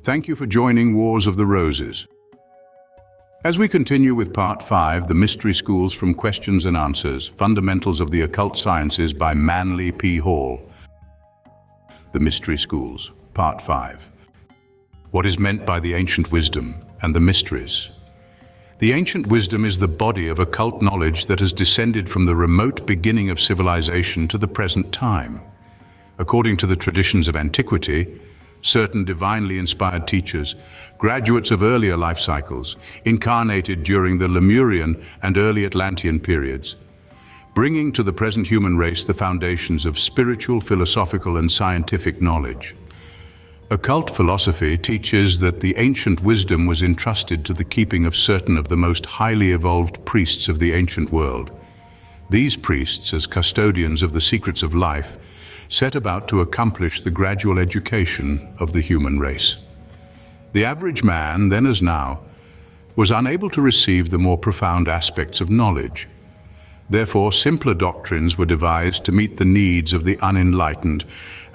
Thank you for joining Wars of the Roses. As we continue with Part 5, The Mystery Schools from Questions and Answers, Fundamentals of the Occult Sciences by Manly P. Hall. The Mystery Schools, Part 5. What is meant by the ancient wisdom and the mysteries? The ancient wisdom is the body of occult knowledge that has descended from the remote beginning of civilization to the present time. According to the traditions of antiquity, certain divinely inspired teachers, graduates of earlier life cycles, incarnated during the Lemurian and early Atlantean periods, bringing to the present human race the foundations of spiritual, philosophical, and scientific knowledge. Occult philosophy teaches that the ancient wisdom was entrusted to the keeping of certain of the most highly evolved priests of the ancient world. These priests, as custodians of the secrets of life, set about to accomplish the gradual education of the human race. The average man, then as now, was unable to receive the more profound aspects of knowledge. Therefore, simpler doctrines were devised to meet the needs of the unenlightened,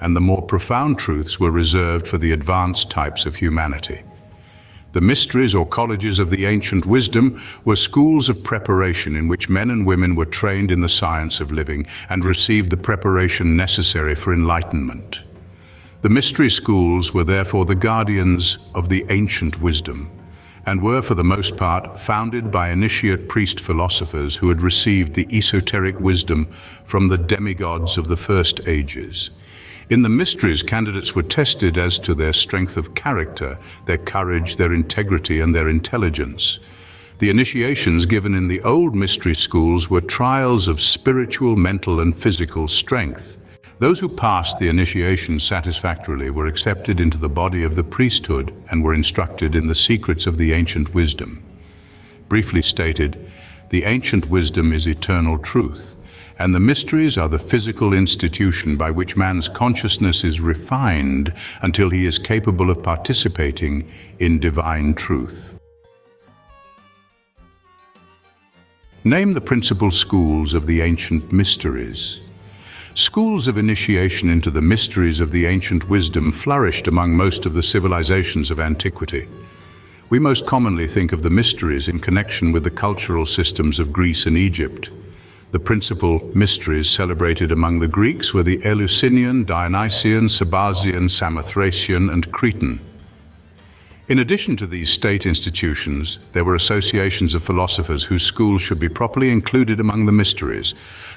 and the more profound truths were reserved for the advanced types of humanity. The mysteries or colleges of the ancient wisdom were schools of preparation in which men and women were trained in the science of living and received the preparation necessary for enlightenment. The mystery schools were therefore the guardians of the ancient wisdom, and were for the most part founded by initiate priest philosophers who had received the esoteric wisdom from the demigods of the first ages. In the mysteries, candidates were tested as to their strength of character, their courage, their integrity, and their intelligence. The initiations given in the old mystery schools were trials of spiritual, mental, and physical strength. Those who passed the initiation satisfactorily were accepted into the body of the priesthood and were instructed in the secrets of the ancient wisdom. Briefly stated, the ancient wisdom is eternal truth, and the mysteries are the physical institution by which man's consciousness is refined until he is capable of participating in divine truth. Name the principal schools of the ancient mysteries. Schools of initiation into the mysteries of the ancient wisdom flourished among most of the civilizations of antiquity. We most commonly think of the mysteries in connection with the cultural systems of Greece and Egypt. The principal mysteries celebrated among the Greeks were the Eleusinian, Dionysian, Sabazian, Samothracian, and Cretan. In addition to these state institutions, there were associations of philosophers whose schools should be properly included among the mysteries.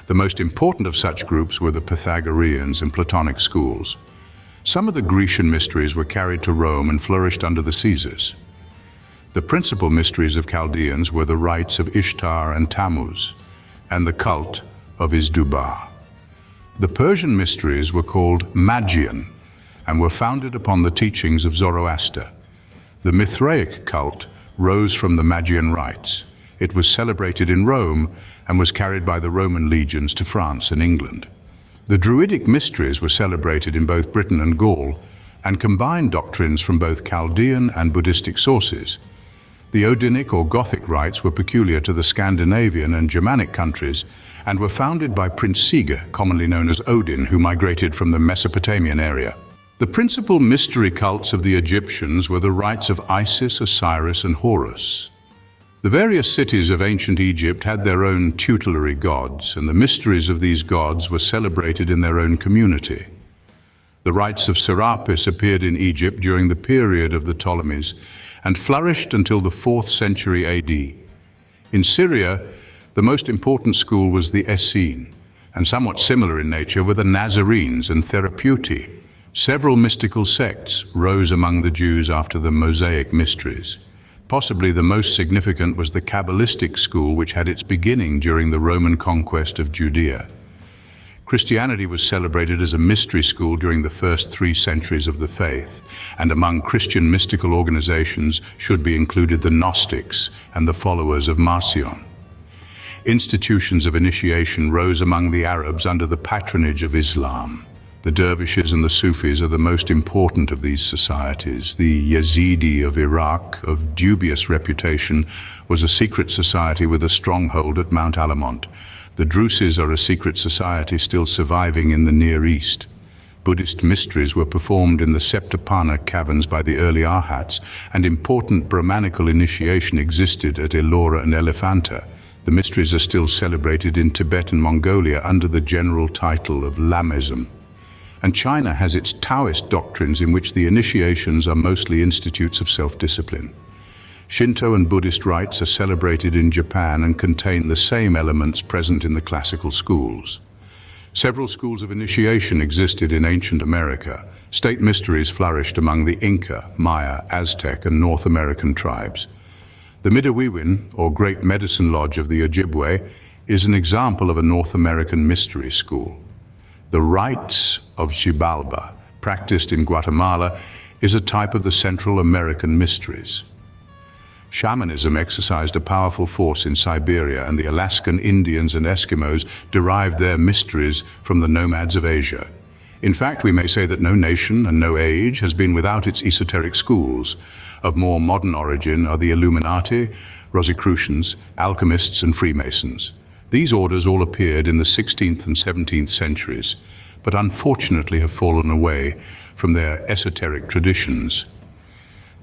The most important of such groups were the Pythagoreans and Platonic schools. Some of the Grecian mysteries were carried to Rome and flourished under the Caesars. The principal mysteries of Chaldeans were the rites of Ishtar and Tammuz, and the cult of Izdubar. The Persian mysteries were called Magian and were founded upon the teachings of Zoroaster. The Mithraic cult rose from the Magian rites. It was celebrated in Rome and was carried by the Roman legions to France and England. The Druidic mysteries were celebrated in both Britain and Gaul and combined doctrines from both Chaldean and Buddhistic sources. The Odinic or Gothic rites were peculiar to the Scandinavian and Germanic countries and were founded by Prince Siga, commonly known as Odin, who migrated from the Mesopotamian area. The principal mystery cults of the Egyptians were the rites of Isis, Osiris, and Horus. The various cities of ancient Egypt had their own tutelary gods, and the mysteries of these gods were celebrated in their own community. The rites of Serapis appeared in Egypt during the period of the Ptolemies and flourished until the 4th century AD. In Syria, the most important school was the Essene, and somewhat similar in nature were the Nazarenes and Therapeuti. Several mystical sects rose among the Jews after the Mosaic mysteries. Possibly the most significant was the Kabbalistic school, which had its beginning during the Roman conquest of Judea. Christianity was celebrated as a mystery school during the first 3 centuries of the faith, and among Christian mystical organizations should be included the Gnostics and the followers of Marcion. Institutions of initiation rose among the Arabs under the patronage of Islam. The dervishes and the Sufis are the most important of these societies. The Yazidi of Iraq, of dubious reputation, was a secret society with a stronghold at Mount Alamont. The Druses are a secret society still surviving in the Near East. Buddhist mysteries were performed in the Septapana caverns by the early Arhats, and important Brahmanical initiation existed at Ellora and Elephanta. The mysteries are still celebrated in Tibet and Mongolia under the general title of Lamism. And China has its Taoist doctrines in which the initiations are mostly institutes of self-discipline. Shinto and Buddhist rites are celebrated in Japan and contain the same elements present in the classical schools. Several schools of initiation existed in ancient America. State mysteries flourished among the Inca, Maya, Aztec, and North American tribes. The Midewiwin, or Great Medicine Lodge of the Ojibwe, is an example of a North American mystery school. The rites of Xibalba, practiced in Guatemala, is a type of the Central American mysteries. Shamanism exercised a powerful force in Siberia, and the Alaskan Indians and Eskimos derived their mysteries from the nomads of Asia. In fact, we may say that no nation and no age has been without its esoteric schools. Of more modern origin are the Illuminati, Rosicrucians, alchemists, and Freemasons. These orders all appeared in the 16th and 17th centuries, but unfortunately have fallen away from their esoteric traditions.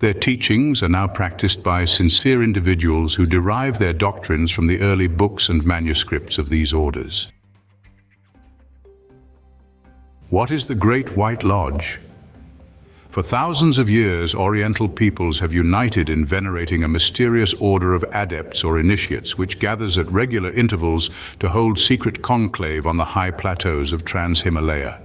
Their teachings are now practiced by sincere individuals who derive their doctrines from the early books and manuscripts of these orders. What is the Great White Lodge? For thousands of years, Oriental peoples have united in venerating a mysterious order of adepts or initiates which gathers at regular intervals to hold secret conclave on the high plateaus of Trans-Himalaya.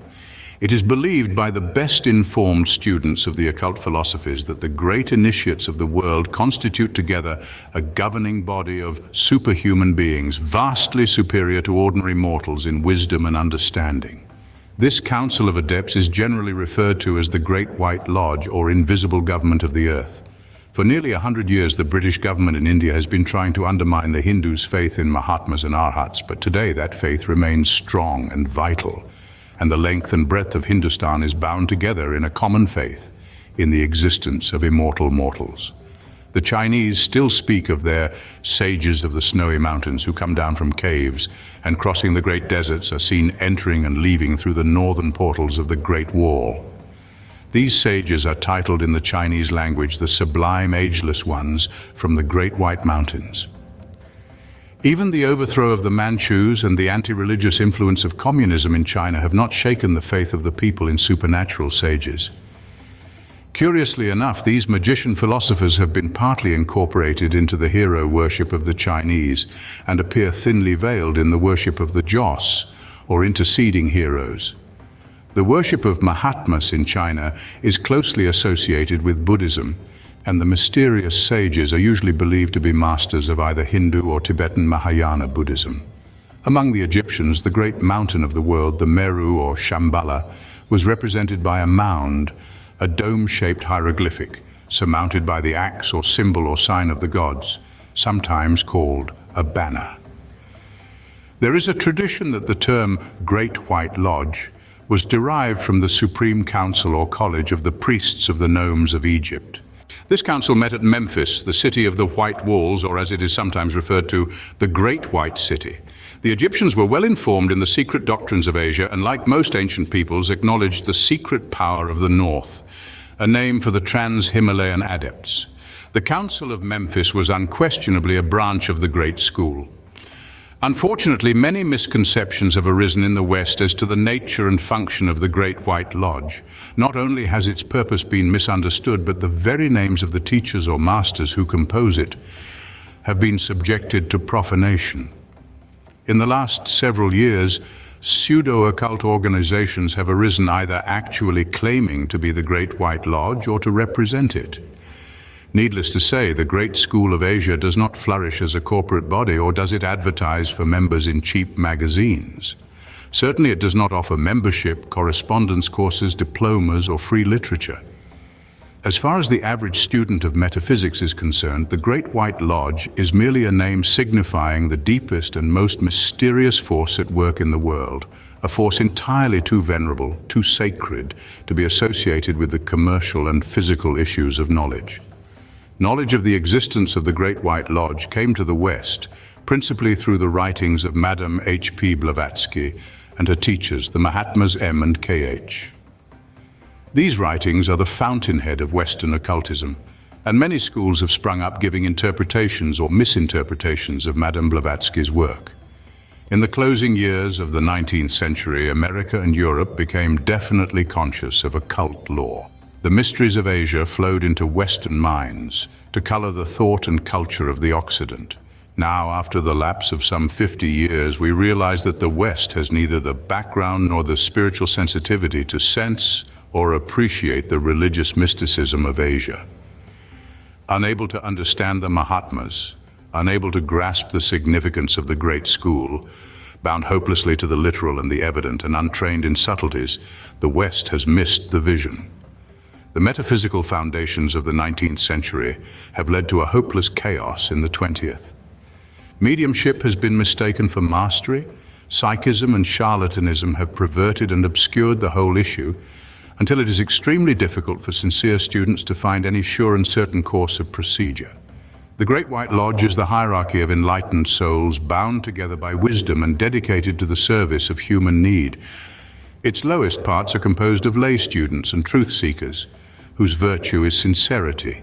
It is believed by the best-informed students of the occult philosophies that the great initiates of the world constitute together a governing body of superhuman beings, vastly superior to ordinary mortals in wisdom and understanding. This council of adepts is generally referred to as the Great White Lodge, or invisible government of the earth. For nearly 100 years, the British government in India has been trying to undermine the Hindus' faith in Mahatmas and Arhats, but today that faith remains strong and vital, and the length and breadth of Hindustan is bound together in a common faith in the existence of immortal mortals. The Chinese still speak of their sages of the snowy mountains who come down from caves and crossing the great deserts are seen entering and leaving through the northern portals of the Great Wall. These sages are titled in the Chinese language the Sublime Ageless Ones from the Great White Mountains. Even the overthrow of the Manchus and the anti-religious influence of communism in China have not shaken the faith of the people in supernatural sages. Curiously enough, these magician philosophers have been partly incorporated into the hero worship of the Chinese and appear thinly veiled in the worship of the Joss, or interceding heroes. The worship of Mahatmas in China is closely associated with Buddhism, and the mysterious sages are usually believed to be masters of either Hindu or Tibetan Mahayana Buddhism. Among the Egyptians, the great mountain of the world, the Meru or Shambhala, was represented by a mound, a dome-shaped hieroglyphic, surmounted by the axe or symbol or sign of the gods, sometimes called a banner. There is a tradition that the term Great White Lodge was derived from the Supreme Council or College of the Priests of the Nomes of Egypt. This council met at Memphis, the city of the White Walls, or as it is sometimes referred to, the Great White City. The Egyptians were well informed in the secret doctrines of Asia and, like most ancient peoples, acknowledged the secret power of the North, a name for the Trans-Himalayan adepts. The Council of Memphis was unquestionably a branch of the Great School. Unfortunately, many misconceptions have arisen in the West as to the nature and function of the Great White Lodge. Not only has its purpose been misunderstood, but the very names of the teachers or masters who compose it have been subjected to profanation. In the last several years, pseudo-occult organizations have arisen either actually claiming to be the Great White Lodge or to represent it. Needless to say, the Great School of Asia does not flourish as a corporate body, or does it advertise for members in cheap magazines. Certainly it does not offer membership, correspondence courses, diplomas, or free literature. As far as the average student of metaphysics is concerned, the Great White Lodge is merely a name signifying the deepest and most mysterious force at work in the world, a force entirely too venerable, too sacred, to be associated with the commercial and physical issues of knowledge. Knowledge of the existence of the Great White Lodge came to the West, principally through the writings of Madame H.P. Blavatsky and her teachers, the Mahatmas M and K.H. These writings are the fountainhead of Western occultism, and many schools have sprung up giving interpretations or misinterpretations of Madame Blavatsky's work. In the closing years of the 19th century, America and Europe became definitely conscious of occult lore. The mysteries of Asia flowed into Western minds to color the thought and culture of the Occident. Now, after the lapse of some 50 years, we realize that the West has neither the background nor the spiritual sensitivity to sense or appreciate the religious mysticism of Asia. Unable to understand the Mahatmas, unable to grasp the significance of the Great School, bound hopelessly to the literal and the evident and untrained in subtleties, the West has missed the vision. The metaphysical foundations of the 19th century have led to a hopeless chaos in the 20th. Mediumship has been mistaken for mastery, psychism and charlatanism have perverted and obscured the whole issue, until it is extremely difficult for sincere students to find any sure and certain course of procedure. The Great White Lodge is the hierarchy of enlightened souls bound together by wisdom and dedicated to the service of human need. Its lowest parts are composed of lay students and truth seekers, whose virtue is sincerity.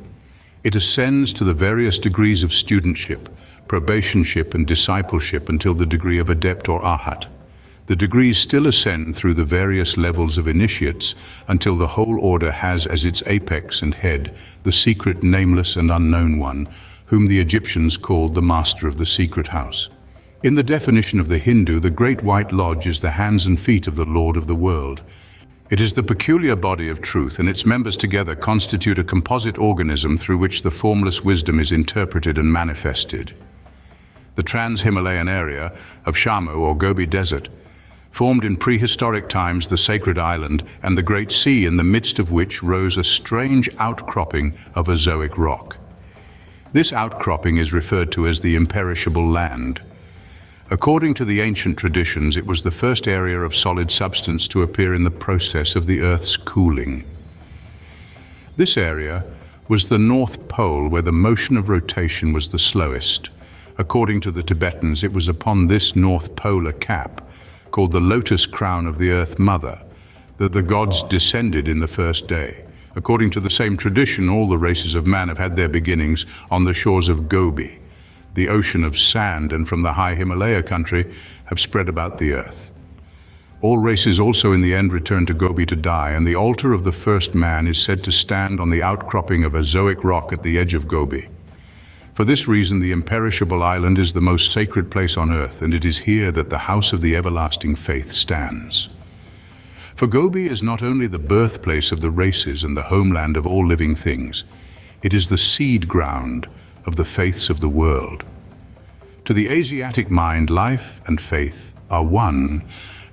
It ascends to the various degrees of studentship, probationship and discipleship until the degree of adept or arhat. The degrees still ascend through the various levels of initiates until the whole order has as its apex and head the secret, nameless and unknown one, whom the Egyptians called the master of the secret house. In the definition of the Hindu, the Great White Lodge is the hands and feet of the Lord of the world. It is the peculiar body of truth, and its members together constitute a composite organism through which the formless wisdom is interpreted and manifested. The trans-Himalayan area of Shamu or Gobi Desert formed in prehistoric times the sacred island and the great sea, in the midst of which rose a strange outcropping of azoic rock. This outcropping is referred to as the imperishable land. According to the ancient traditions, it was the first area of solid substance to appear in the process of the Earth's cooling. This area was the North Pole, where the motion of rotation was the slowest. According to the Tibetans, it was upon this North Polar cap, called the lotus crown of the Earth Mother, that the gods descended in the first day. According to the same tradition, all the races of man have had their beginnings on the shores of Gobi, the ocean of sand, and from the high Himalaya country have spread about the earth. All races also in the end return to Gobi to die, and the altar of the first man is said to stand on the outcropping of azoic rock at the edge of Gobi. For this reason, the imperishable island is the most sacred place on earth, and it is here that the house of the everlasting faith stands. For Gobi is not only the birthplace of the races and the homeland of all living things, it is the seed ground of the faiths of the world. To the Asiatic mind, life and faith are one,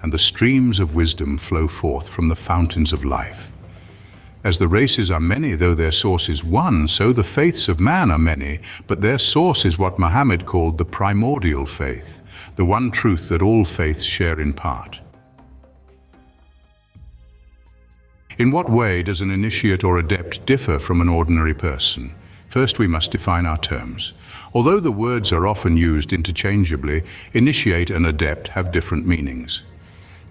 and the streams of wisdom flow forth from the fountains of life. As the races are many, though their source is one, so the faiths of man are many, but their source is what Muhammad called the primordial faith, the one truth that all faiths share in part. In what way does an initiate or adept differ from an ordinary person? First, we must define our terms. Although the words are often used interchangeably, initiate and adept have different meanings.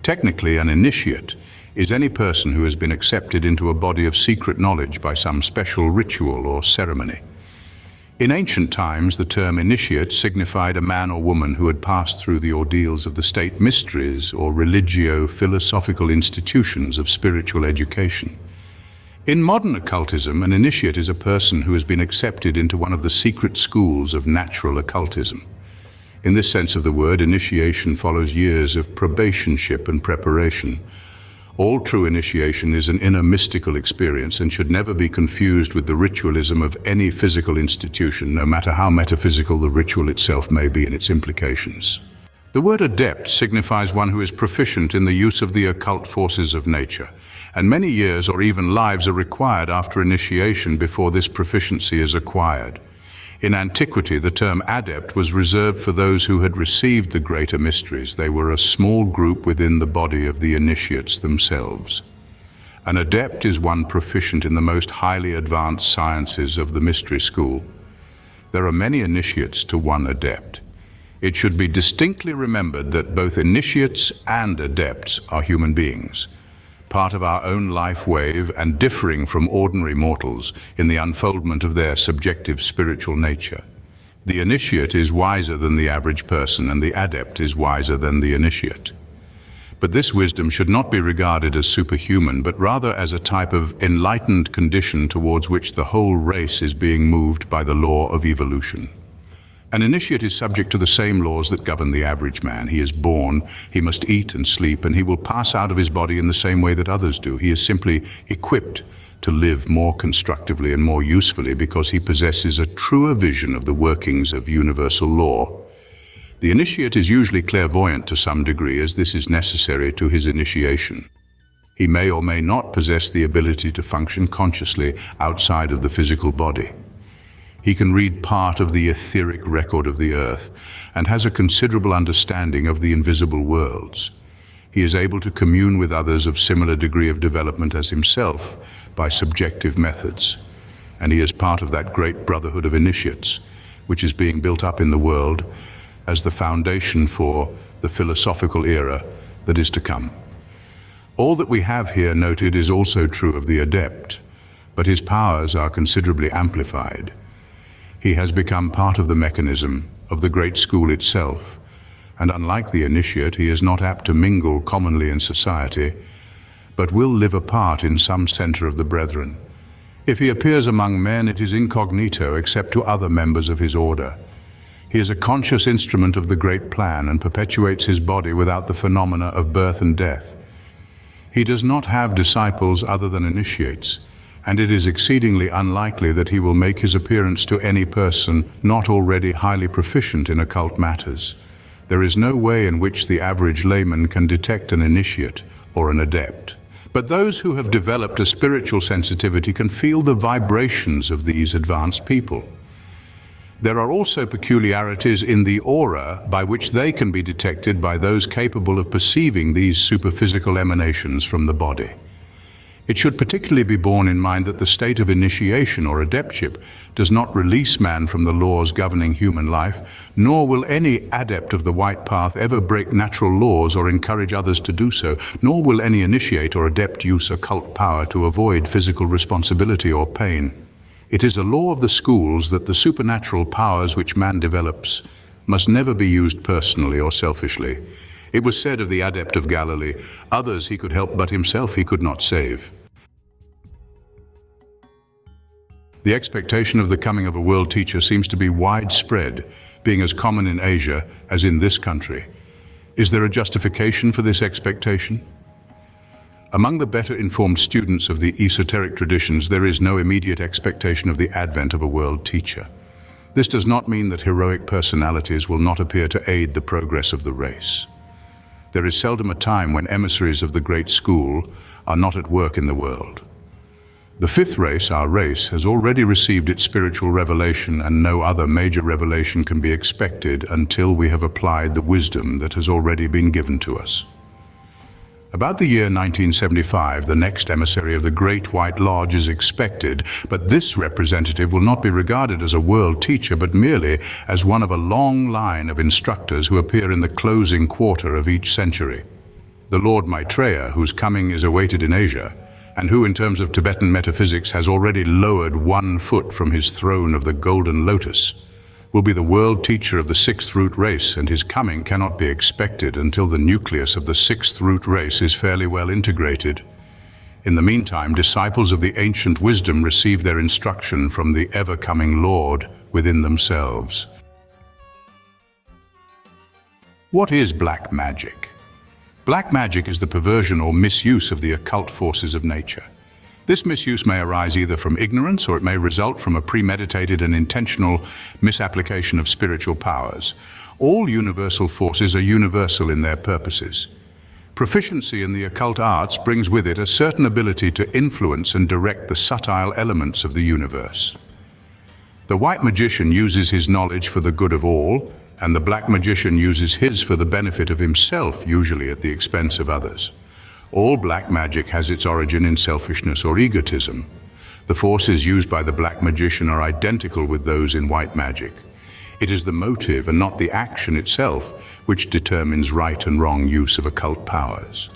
Technically, an initiate is any person who has been accepted into a body of secret knowledge by some special ritual or ceremony. In ancient times, the term initiate signified a man or woman who had passed through the ordeals of the state mysteries or religio-philosophical institutions of spiritual education. In modern occultism, an initiate is a person who has been accepted into one of the secret schools of natural occultism. In this sense of the word, initiation follows years of probationship and preparation. All true initiation is an inner mystical experience and should never be confused with the ritualism of any physical institution, no matter how metaphysical the ritual itself may be in its implications. The word adept signifies one who is proficient in the use of the occult forces of nature, and many years or even lives are required after initiation before this proficiency is acquired. In antiquity, the term adept was reserved for those who had received the greater mysteries. They were a small group within the body of the initiates themselves. An adept is one proficient in the most highly advanced sciences of the mystery school. There are many initiates to one adept. It should be distinctly remembered that both initiates and adepts are human beings. part of our own life wave and differing from ordinary mortals in the unfoldment of their subjective spiritual nature. The initiate is wiser than the average person, and the adept is wiser than the initiate. But this wisdom should not be regarded as superhuman, but rather as a type of enlightened condition towards which the whole race is being moved by the law of evolution. An initiate is subject to the same laws that govern the average man. He is born, he must eat and sleep, and he will pass out of his body in the same way that others do. He is simply equipped to live more constructively and more usefully because he possesses a truer vision of the workings of universal law. The initiate is usually clairvoyant to some degree, as this is necessary to his initiation. He may or may not possess the ability to function consciously outside of the physical body. He can read part of the etheric record of the earth and has a considerable understanding of the invisible worlds. He is able to commune with others of similar degree of development as himself by subjective methods, and he is part of that great brotherhood of initiates, which is being built up in the world as the foundation for the philosophical era that is to come. All that we have here noted is also true of the adept, but his powers are considerably amplified. He has become part of the mechanism of the great school itself, and unlike the initiate, he is not apt to mingle commonly in society, but will live apart in some center of the brethren. If he appears among men, it is incognito except to other members of his order. He is a conscious instrument of the great plan and perpetuates his body without the phenomena of birth and death. He does not have disciples other than initiates, and it is exceedingly unlikely that he will make his appearance to any person not already highly proficient in occult matters. There is no way in which the average layman can detect an initiate or an adept. But those who have developed a spiritual sensitivity can feel the vibrations of these advanced people. There are also peculiarities in the aura by which they can be detected by those capable of perceiving these superphysical emanations from the body. It should particularly be borne in mind that the state of initiation or adeptship does not release man from the laws governing human life, nor will any adept of the white path ever break natural laws or encourage others to do so, nor will any initiate or adept use occult power to avoid physical responsibility or pain. It is a law of the schools that the supernatural powers which man develops must never be used personally or selfishly. It was said of the Adept of Galilee, others he could help, but himself he could not save. The expectation of the coming of a world teacher seems to be widespread, being as common in Asia as in this country. Is there a justification for this expectation? Among the better informed students of the esoteric traditions, there is no immediate expectation of the advent of a world teacher. This does not mean that heroic personalities will not appear to aid the progress of the race. There is seldom a time when emissaries of the great school are not at work in the world. The fifth race, our race, has already received its spiritual revelation, and no other major revelation can be expected until we have applied the wisdom that has already been given to us. About the year 1975, the next emissary of the Great White Lodge is expected, but this representative will not be regarded as a world teacher, but merely as one of a long line of instructors who appear in the closing quarter of each century. The Lord Maitreya, whose coming is awaited in Asia, and who in terms of Tibetan metaphysics has already lowered 1 foot from his throne of the Golden Lotus, will be the world teacher of the sixth root race, and his coming cannot be expected until the nucleus of the sixth root race is fairly well integrated. In the meantime, disciples of the ancient wisdom receive their instruction from the ever-coming Lord within themselves. What is black magic? Black magic is the perversion or misuse of the occult forces of nature. This misuse may arise either from ignorance, or it may result from a premeditated and intentional misapplication of spiritual powers. All universal forces are universal in their purposes. Proficiency in the occult arts brings with it a certain ability to influence and direct the subtle elements of the universe. The white magician uses his knowledge for the good of all, and the black magician uses his for the benefit of himself, usually at the expense of others. All black magic has its origin in selfishness or egotism. The forces used by the black magician are identical with those in white magic. It is the motive and not the action itself which determines right and wrong use of occult powers.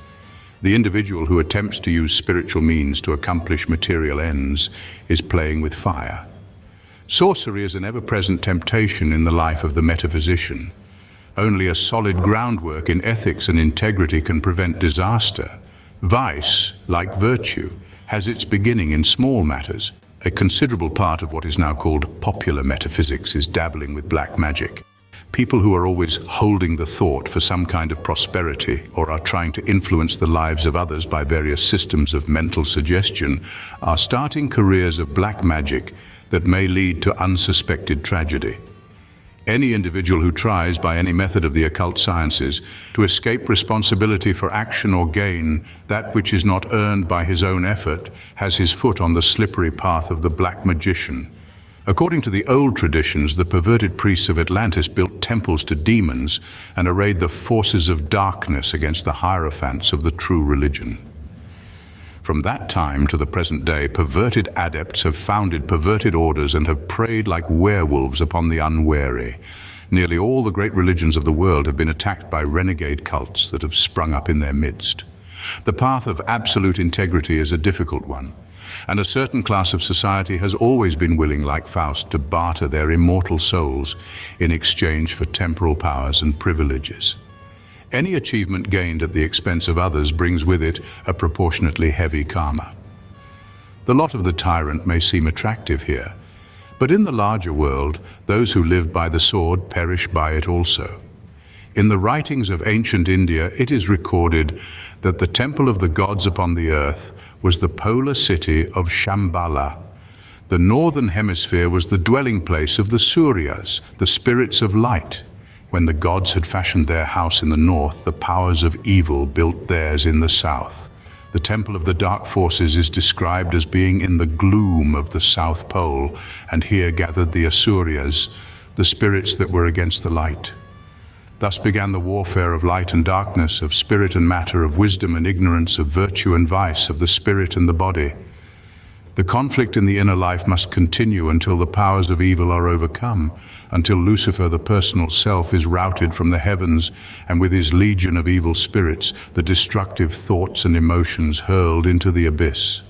The individual who attempts to use spiritual means to accomplish material ends is playing with fire. Sorcery is an ever-present temptation in the life of the metaphysician. Only a solid groundwork in ethics and integrity can prevent disaster. Vice, like virtue, has its beginning in small matters. A considerable part of what is now called popular metaphysics is dabbling with black magic. People who are always holding the thought for some kind of prosperity or are trying to influence the lives of others by various systems of mental suggestion are starting careers of black magic that may lead to unsuspected tragedy. Any individual who tries by any method of the occult sciences to escape responsibility for action or gain that which is not earned by his own effort has his foot on the slippery path of the black magician. According to the old traditions, the perverted priests of Atlantis built temples to demons and arrayed the forces of darkness against the hierophants of the true religion. From that time to the present day, perverted adepts have founded perverted orders and have preyed like werewolves upon the unwary. Nearly all the great religions of the world have been attacked by renegade cults that have sprung up in their midst. The path of absolute integrity is a difficult one, and a certain class of society has always been willing, like Faust, to barter their immortal souls in exchange for temporal powers and privileges. Any achievement gained at the expense of others brings with it a proportionately heavy karma. The lot of the tyrant may seem attractive here, but in the larger world, those who live by the sword perish by it also. In the writings of ancient India, it is recorded that the temple of the gods upon the earth was the polar city of Shambhala. The northern hemisphere was the dwelling place of the Suryas, the spirits of light. When the gods had fashioned their house in the north, the powers of evil built theirs in the south. The temple of the dark forces is described as being in the gloom of the South Pole, and here gathered the Asuryas, the spirits that were against the light. Thus began the warfare of light and darkness, of spirit and matter, of wisdom and ignorance, of virtue and vice, of the spirit and the body. The conflict in the inner life must continue until the powers of evil are overcome, until Lucifer, the personal self, is routed from the heavens, and with his legion of evil spirits, the destructive thoughts and emotions hurled into the abyss.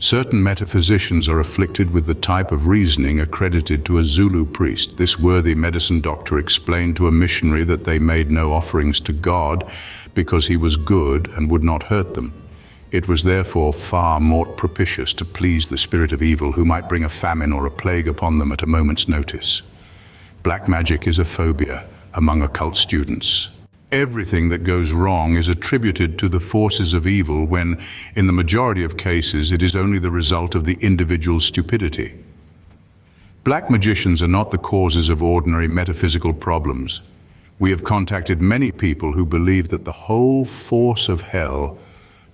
Certain metaphysicians are afflicted with the type of reasoning accredited to a Zulu priest. This worthy medicine doctor explained to a missionary that they made no offerings to God because he was good and would not hurt them. It was therefore far more propitious to please the spirit of evil, who might bring a famine or a plague upon them at a moment's notice. Black magic is a phobia among occult students. Everything that goes wrong is attributed to the forces of evil when, in the majority of cases, it is only the result of the individual's stupidity. Black magicians are not the causes of ordinary metaphysical problems. We have contacted many people who believe that the whole force of hell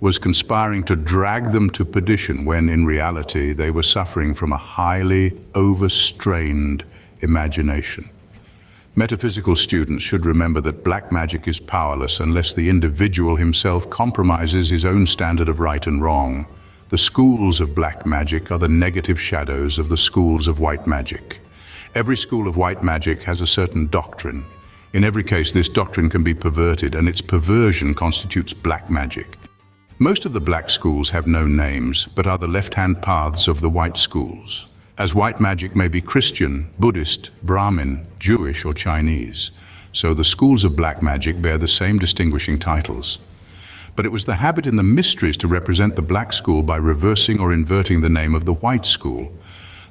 was conspiring to drag them to perdition when, in reality, they were suffering from a highly overstrained imagination. Metaphysical students should remember that black magic is powerless unless the individual himself compromises his own standard of right and wrong. The schools of black magic are the negative shadows of the schools of white magic. Every school of white magic has a certain doctrine. In every case, this doctrine can be perverted, and its perversion constitutes black magic. Most of the black schools have no names, but are the left-hand paths of the white schools. As white magic may be Christian, Buddhist, Brahmin, Jewish, or Chinese, so the schools of black magic bear the same distinguishing titles. But it was the habit in the mysteries to represent the black school by reversing or inverting the name of the white school.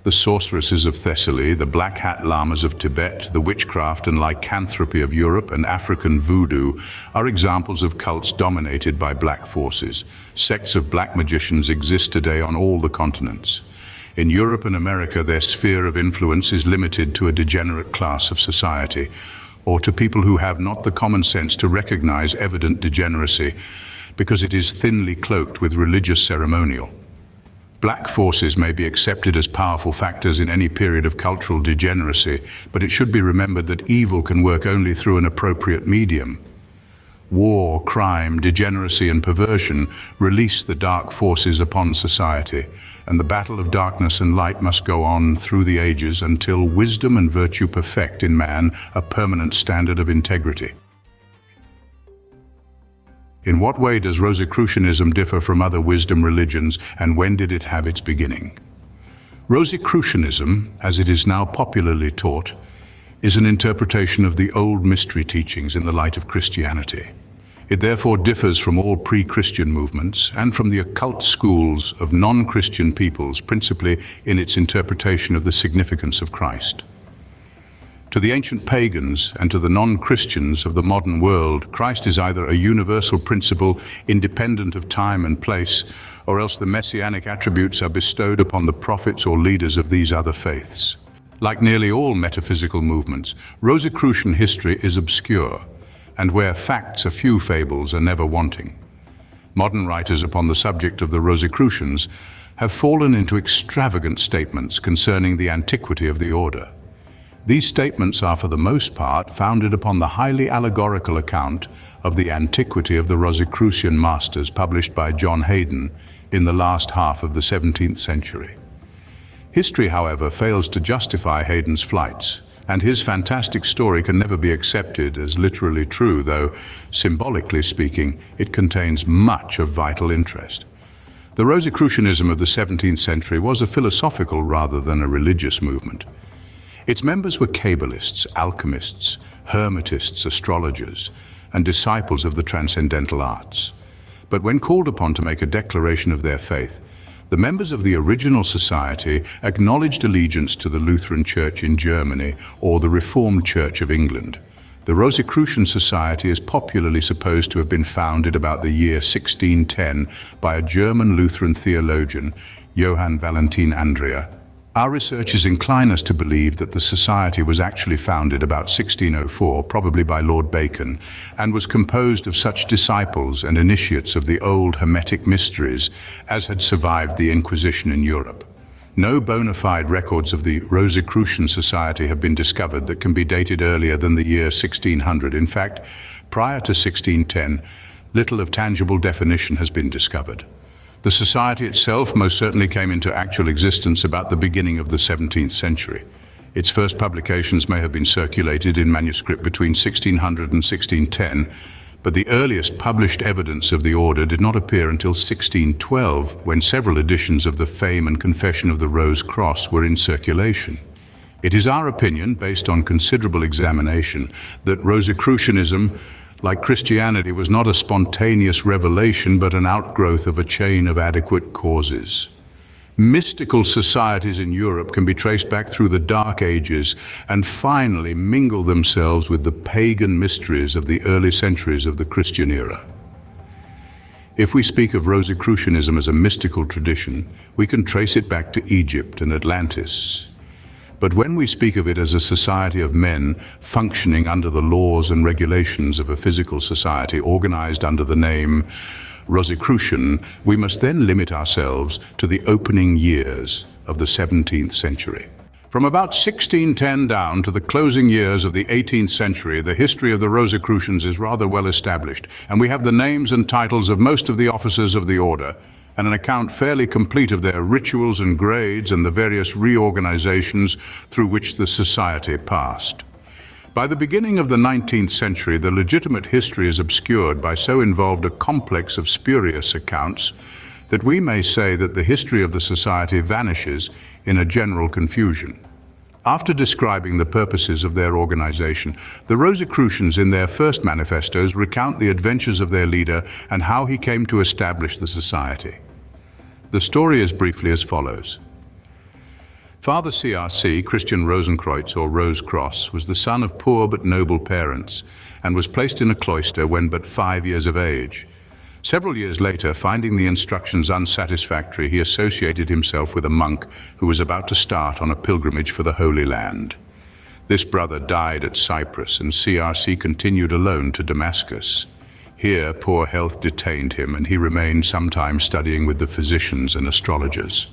The sorceresses of Thessaly, the black hat lamas of Tibet, the witchcraft and lycanthropy of Europe, and African voodoo are examples of cults dominated by black forces. Sects of black magicians exist today on all the continents. In Europe and America, their sphere of influence is limited to a degenerate class of society, or to people who have not the common sense to recognize evident degeneracy, because it is thinly cloaked with religious ceremonial. Black forces may be accepted as powerful factors in any period of cultural degeneracy, but it should be remembered that evil can work only through an appropriate medium. War, crime, degeneracy, and perversion release the dark forces upon society, and the battle of darkness and light must go on through the ages until wisdom and virtue perfect in man a permanent standard of integrity. In what way does Rosicrucianism differ from other wisdom religions, and when did it have its beginning? Rosicrucianism, as it is now popularly taught, is an interpretation of the old mystery teachings in the light of Christianity. It therefore differs from all pre-Christian movements and from the occult schools of non-Christian peoples, principally in its interpretation of the significance of Christ. To the ancient pagans and to the non-Christians of the modern world, Christ is either a universal principle independent of time and place, or else the messianic attributes are bestowed upon the prophets or leaders of these other faiths. Like nearly all metaphysical movements, Rosicrucian history is obscure, and where facts are few, fables are never wanting. Modern writers upon the subject of the Rosicrucians have fallen into extravagant statements concerning the antiquity of the order. These statements are for the most part founded upon the highly allegorical account of the antiquity of the Rosicrucian masters published by John Hayden in the last half of the 17th century. History, however, fails to justify Hayden's flights, and his fantastic story can never be accepted as literally true, though, symbolically speaking, it contains much of vital interest. The Rosicrucianism of the 17th century was a philosophical rather than a religious movement. Its members were Kabbalists, alchemists, hermetists, astrologers, and disciples of the transcendental arts. But when called upon to make a declaration of their faith, the members of the original society acknowledged allegiance to the Lutheran Church in Germany or the Reformed Church of England. The Rosicrucian Society is popularly supposed to have been founded about the year 1610 by a German Lutheran theologian, Johann Valentin Andrea. Our researchers incline us to believe that the society was actually founded about 1604, probably by Lord Bacon, and was composed of such disciples and initiates of the old Hermetic mysteries as had survived the Inquisition in Europe. No bona fide records of the Rosicrucian Society have been discovered that can be dated earlier than the year 1600. In fact, prior to 1610, little of tangible definition has been discovered. The society itself most certainly came into actual existence about the beginning of the 17th century. Its first publications may have been circulated in manuscript between 1600 and 1610, but the earliest published evidence of the order did not appear until 1612, when several editions of the Fame and Confession of the Rose Cross were in circulation. It is our opinion, based on considerable examination, that Rosicrucianism, like Christianity, was not a spontaneous revelation but an outgrowth of a chain of adequate causes. Mystical societies in Europe can be traced back through the Dark Ages and finally mingle themselves with the pagan mysteries of the early centuries of the Christian era. If we speak of Rosicrucianism as a mystical tradition, we can trace it back to Egypt and Atlantis. But when we speak of it as a society of men functioning under the laws and regulations of a physical society organized under the name Rosicrucian, we must then limit ourselves to the opening years of the 17th century. From about 1610 down to the closing years of the 18th century, the history of the Rosicrucians is rather well established, and we have the names and titles of most of the officers of the order, and an account fairly complete of their rituals and grades and the various reorganizations through which the society passed. By the beginning of the 19th century, the legitimate history is obscured by so involved a complex of spurious accounts that we may say that the history of the society vanishes in a general confusion. After describing the purposes of their organization, the Rosicrucians in their first manifestos recount the adventures of their leader and how he came to establish the society. The story is briefly as follows. Father CRC, Christian Rosenkreuz or Rose-Cross, was the son of poor but noble parents and was placed in a cloister when but 5 years of age. Several years later, finding the instructions unsatisfactory, he associated himself with a monk who was about to start on a pilgrimage for the Holy Land. This brother died at Cyprus, and CRC continued alone to Damascus. Here, poor health detained him, and he remained some time studying with the physicians and astrologers.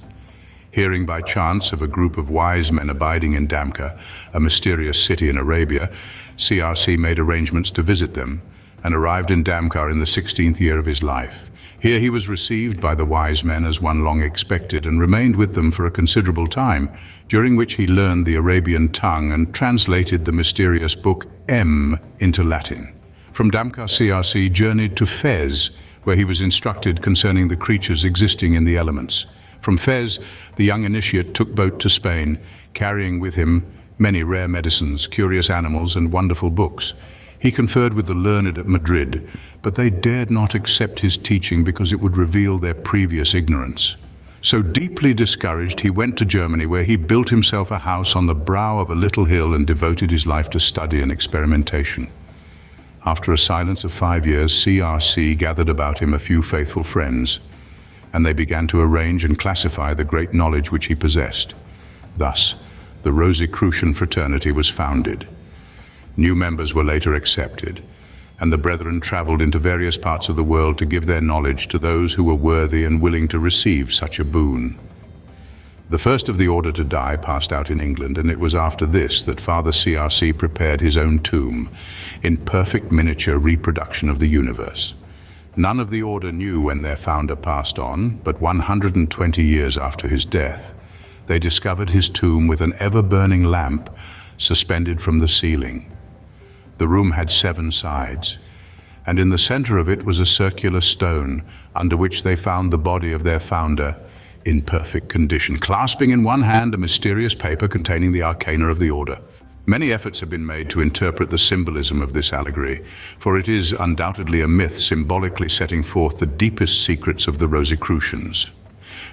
Hearing by chance of a group of wise men abiding in Damka, a mysterious city in Arabia, CRC made arrangements to visit them, and arrived in Damkar in the 16th year of his life. Here he was received by the wise men as one long expected and remained with them for a considerable time, during which he learned the Arabian tongue and translated the mysterious book M into Latin. From Damkar CRC journeyed to Fez, where he was instructed concerning the creatures existing in the elements. From Fez, the young initiate took boat to Spain, carrying with him many rare medicines, curious animals, and wonderful books. He conferred with the learned at Madrid, but they dared not accept his teaching because it would reveal their previous ignorance. So deeply discouraged, he went to Germany, where he built himself a house on the brow of a little hill and devoted his life to study and experimentation. After a silence of 5 years, CRC gathered about him a few faithful friends, and they began to arrange and classify the great knowledge which he possessed. Thus, the Rosicrucian fraternity was founded. New members were later accepted, and the brethren traveled into various parts of the world to give their knowledge to those who were worthy and willing to receive such a boon. The first of the order to die passed out in England, and it was after this that Father CRC prepared his own tomb, in perfect miniature reproduction of the universe. None of the order knew when their founder passed on, but 120 years after his death, they discovered his tomb with an ever-burning lamp suspended from the ceiling. The room had 7 sides, and in the center of it was a circular stone, under which they found the body of their founder in perfect condition, clasping in one hand a mysterious paper containing the arcana of the order. Many efforts have been made to interpret the symbolism of this allegory, for it is undoubtedly a myth symbolically setting forth the deepest secrets of the Rosicrucians.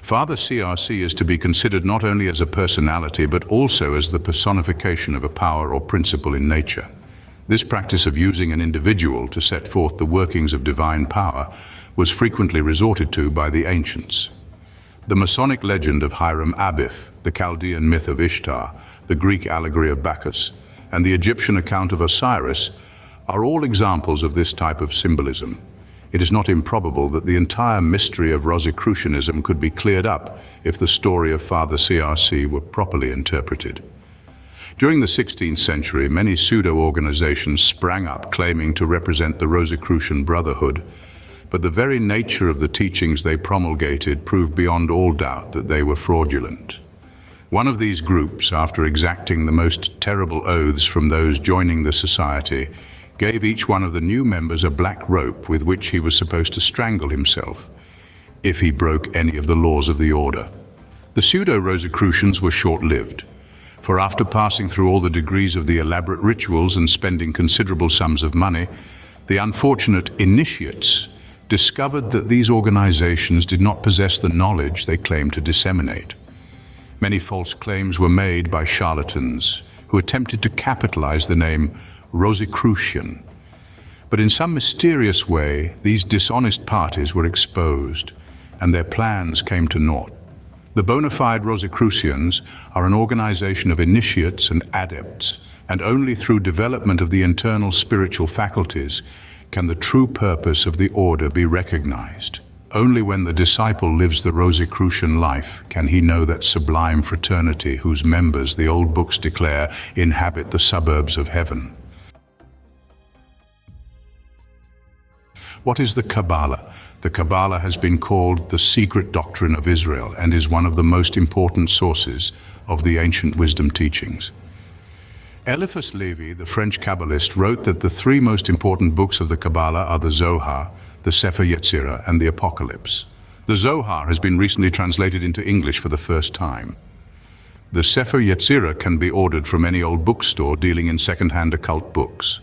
Father CRC is to be considered not only as a personality, but also as the personification of a power or principle in nature. This practice of using an individual to set forth the workings of divine power was frequently resorted to by the ancients. The Masonic legend of Hiram Abiff, the Chaldean myth of Ishtar, the Greek allegory of Bacchus, and the Egyptian account of Osiris are all examples of this type of symbolism. It is not improbable that the entire mystery of Rosicrucianism could be cleared up if the story of Father CRC were properly interpreted. During the 16th century, many pseudo-organizations sprang up claiming to represent the Rosicrucian Brotherhood, but the very nature of the teachings they promulgated proved beyond all doubt that they were fraudulent. One of these groups, after exacting the most terrible oaths from those joining the society, gave each one of the new members a black rope with which he was supposed to strangle himself if he broke any of the laws of the order. The pseudo-Rosicrucians were short-lived, for after passing through all the degrees of the elaborate rituals and spending considerable sums of money, the unfortunate initiates discovered that these organizations did not possess the knowledge they claimed to disseminate. Many false claims were made by charlatans who attempted to capitalize the name Rosicrucian. But in some mysterious way, these dishonest parties were exposed, and their plans came to naught. The bona fide Rosicrucians are an organization of initiates and adepts, and only through development of the internal spiritual faculties can the true purpose of the order be recognized. Only when the disciple lives the Rosicrucian life can he know that sublime fraternity whose members, the old books declare, inhabit the suburbs of heaven. What is the Kabbalah? The Kabbalah has been called the secret doctrine of Israel and is one of the most important sources of the ancient wisdom teachings. Eliphas Levi, the French Kabbalist, wrote that the 3 most important books of the Kabbalah are the Zohar, the Sefer Yetzirah, and the Apocalypse. The Zohar has been recently translated into English for the first time. The Sefer Yetzirah can be ordered from any old bookstore dealing in second-hand occult books.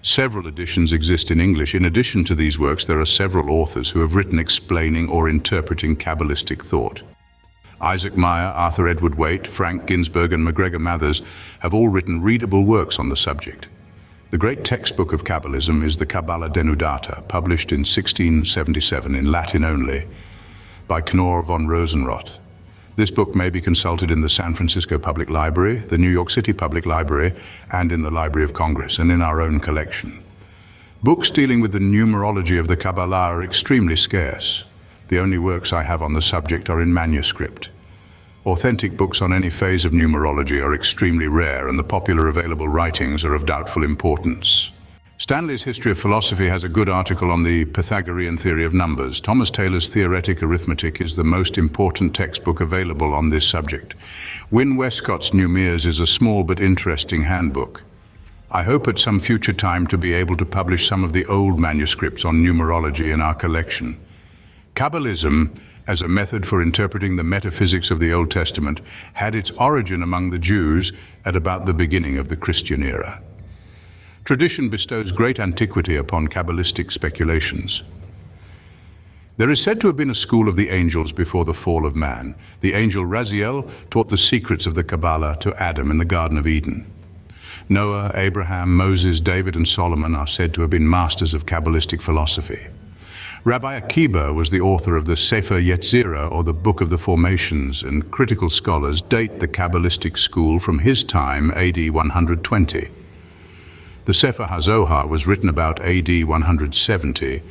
Several editions exist in English. In addition to these works, there are several authors who have written explaining or interpreting Kabbalistic thought. Isaac Meyer, Arthur Edward Waite, Frank Ginsberg, and MacGregor Mathers have all written readable works on the subject. The great textbook of Kabbalism is the Kabbalah Denudata, published in 1677 in Latin only by Knorr von Rosenroth. This book may be consulted in the San Francisco Public Library, the New York City Public Library, and in the Library of Congress, and in our own collection. Books dealing with the numerology of the Kabbalah are extremely scarce. The only works I have on the subject are in manuscript. Authentic books on any phase of numerology are extremely rare, and the popular available writings are of doubtful importance. Stanley's History of Philosophy has a good article on the Pythagorean theory of numbers. Thomas Taylor's Theoretic Arithmetic is the most important textbook available on this subject. Wynne Westcott's Numeres is a small but interesting handbook. I hope at some future time to be able to publish some of the old manuscripts on numerology in our collection. Kabbalism, as a method for interpreting the metaphysics of the Old Testament, had its origin among the Jews at about the beginning of the Christian era. Tradition bestows great antiquity upon Kabbalistic speculations. There is said to have been a school of the angels before the fall of man. The angel Raziel taught the secrets of the Kabbalah to Adam in the Garden of Eden. Noah, Abraham, Moses, David, and Solomon are said to have been masters of Kabbalistic philosophy. Rabbi Akiba was the author of the Sefer Yetzirah, or the Book of the Formations, and critical scholars date the Kabbalistic school from his time, AD 120. The Sefer HaZohar was written about AD 170,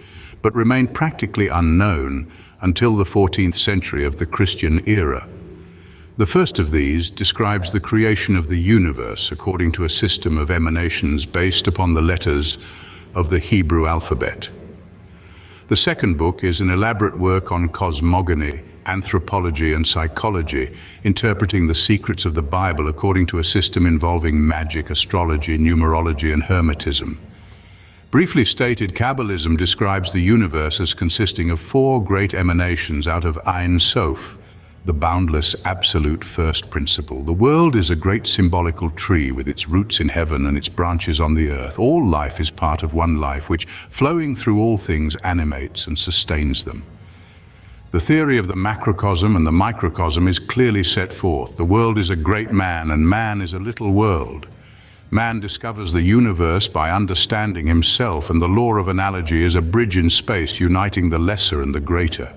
but remained practically unknown until the 14th century of the Christian era. The first of these describes the creation of the universe according to a system of emanations based upon the letters of the Hebrew alphabet. The second book is an elaborate work on cosmogony, anthropology, and psychology, interpreting the secrets of the Bible according to a system involving magic, astrology, numerology, and hermetism. Briefly stated, Kabbalism describes the universe as consisting of four great emanations out of Ein Sof, the boundless absolute first principle. The world is a great symbolical tree with its roots in heaven and its branches on the earth. All life is part of one life which, flowing through all things, animates and sustains them. The theory of the macrocosm and the microcosm is clearly set forth. The world is a great man and man is a little world. Man discovers the universe by understanding himself, and the law of analogy is a bridge in space uniting the lesser and the greater.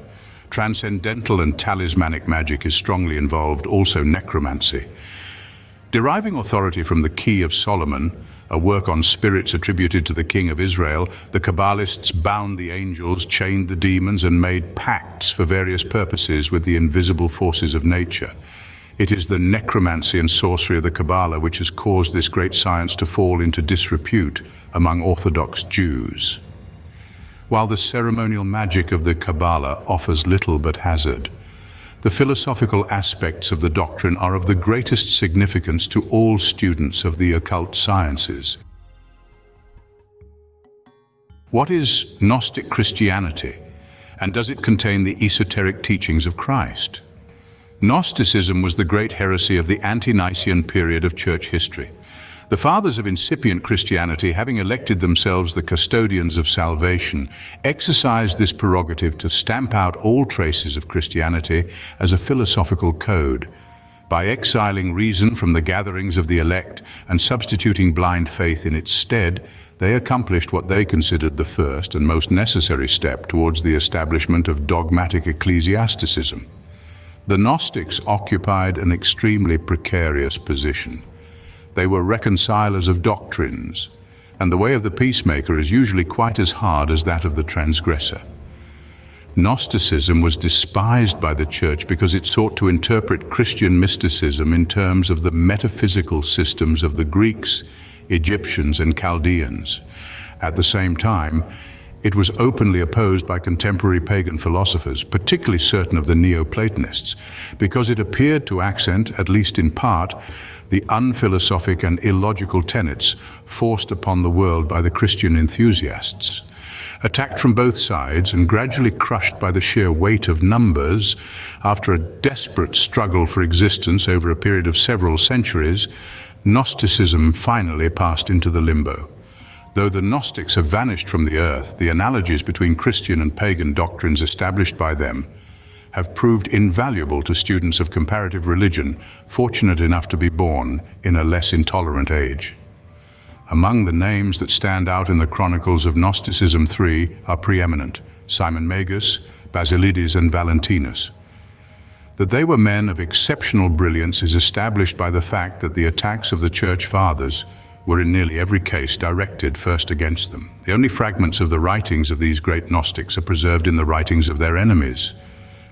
Transcendental and talismanic magic is strongly involved, also necromancy. Deriving authority from the Key of Solomon, a work on spirits attributed to the king of Israel, the Kabbalists bound the angels, chained the demons, and made pacts for various purposes with the invisible forces of nature. It is the necromancy and sorcery of the Kabbalah which has caused this great science to fall into disrepute among Orthodox Jews. While the ceremonial magic of the Kabbalah offers little but hazard, the philosophical aspects of the doctrine are of the greatest significance to all students of the occult sciences. What is Gnostic Christianity, and does it contain the esoteric teachings of Christ? Gnosticism was the great heresy of the ante-Nicene period of church history. The fathers of incipient Christianity, having elected themselves the custodians of salvation, exercised this prerogative to stamp out all traces of Christianity as a philosophical code. By exiling reason from the gatherings of the elect and substituting blind faith in its stead, they accomplished what they considered the first and most necessary step towards the establishment of dogmatic ecclesiasticism. The Gnostics occupied an extremely precarious position. They were reconcilers of doctrines, and the way of the peacemaker is usually quite as hard as that of the transgressor. Gnosticism was despised by the church because it sought to interpret Christian mysticism in terms of the metaphysical systems of the Greeks, Egyptians, and Chaldeans. At the same time, it was openly opposed by contemporary pagan philosophers, particularly certain of the Neoplatonists, because it appeared to accent, at least in part, the unphilosophic and illogical tenets forced upon the world by the Christian enthusiasts. Attacked from both sides and gradually crushed by the sheer weight of numbers, after a desperate struggle for existence over a period of several centuries, Gnosticism finally passed into the limbo. Though the Gnostics have vanished from the earth, the analogies between Christian and pagan doctrines established by them have proved invaluable to students of comparative religion, fortunate enough to be born in a less intolerant age. Among the names that stand out in the chronicles of Gnosticism, three are preeminent: Simon Magus, Basilides, and Valentinus. That they were men of exceptional brilliance is established by the fact that the attacks of the Church Fathers were in nearly every case directed first against them. The only fragments of the writings of these great Gnostics are preserved in the writings of their enemies.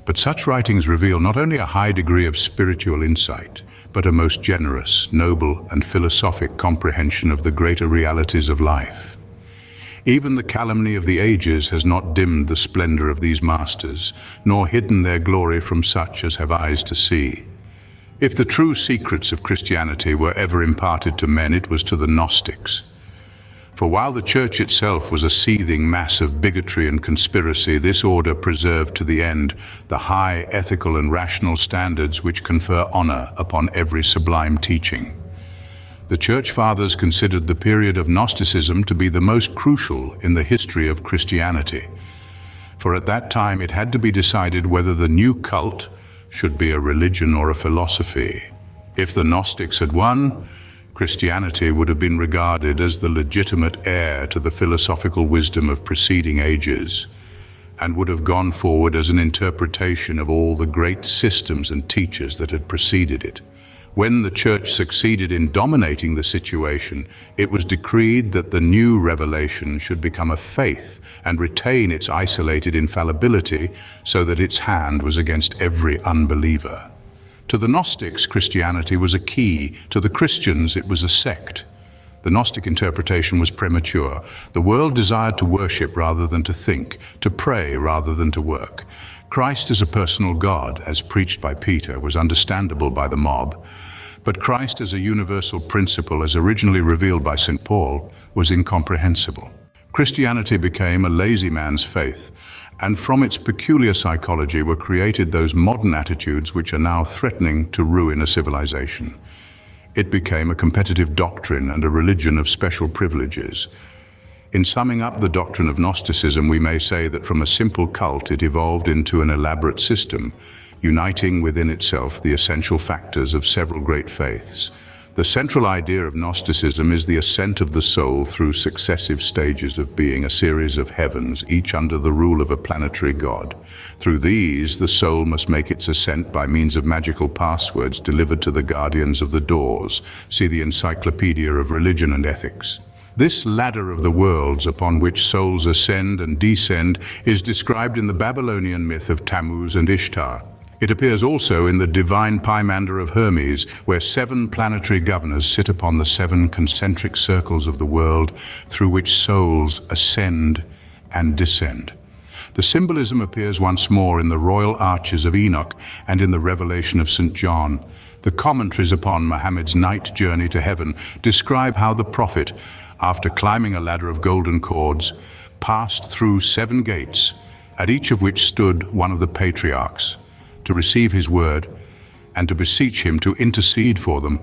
But such writings reveal not only a high degree of spiritual insight, but a most generous, noble, and philosophic comprehension of the greater realities of life. Even the calumny of the ages has not dimmed the splendor of these masters, nor hidden their glory from such as have eyes to see. If the true secrets of Christianity were ever imparted to men, it was to the Gnostics. For while the church itself was a seething mass of bigotry and conspiracy, this order preserved to the end the high ethical and rational standards which confer honor upon every sublime teaching. The Church Fathers considered the period of Gnosticism to be the most crucial in the history of Christianity. For at that time it had to be decided whether the new cult should be a religion or a philosophy. If the Gnostics had won, Christianity would have been regarded as the legitimate heir to the philosophical wisdom of preceding ages, and would have gone forward as an interpretation of all the great systems and teachers that had preceded it. When the Church succeeded in dominating the situation, it was decreed that the new revelation should become a faith and retain its isolated infallibility, so that its hand was against every unbeliever. To the Gnostics, Christianity was a key. To the Christians, it was a sect. The Gnostic interpretation was premature. The world desired to worship rather than to think, to pray rather than to work. Christ as a personal God, as preached by Peter, was understandable by the mob. But Christ as a universal principle, as originally revealed by St. Paul, was incomprehensible. Christianity became a lazy man's faith, and from its peculiar psychology were created those modern attitudes which are now threatening to ruin a civilization. It became a competitive doctrine and a religion of special privileges. In summing up the doctrine of Gnosticism, we may say that from a simple cult it evolved into an elaborate system, uniting within itself the essential factors of several great faiths. The central idea of Gnosticism is the ascent of the soul through successive stages of being, a series of heavens, each under the rule of a planetary god. Through these, the soul must make its ascent by means of magical passwords delivered to the guardians of the doors. See the Encyclopedia of Religion and Ethics. This ladder of the worlds upon which souls ascend and descend is described in the Babylonian myth of Tammuz and Ishtar. It appears also in the divine Pymander of Hermes, where 7 planetary governors sit upon the 7 concentric circles of the world through which souls ascend and descend. The symbolism appears once more in the royal arches of Enoch and in the revelation of St. John. The commentaries upon Muhammad's night journey to heaven describe how the prophet, after climbing a ladder of golden cords, passed through 7 gates, at each of which stood one of the patriarchs, to receive his word and to beseech him to intercede for them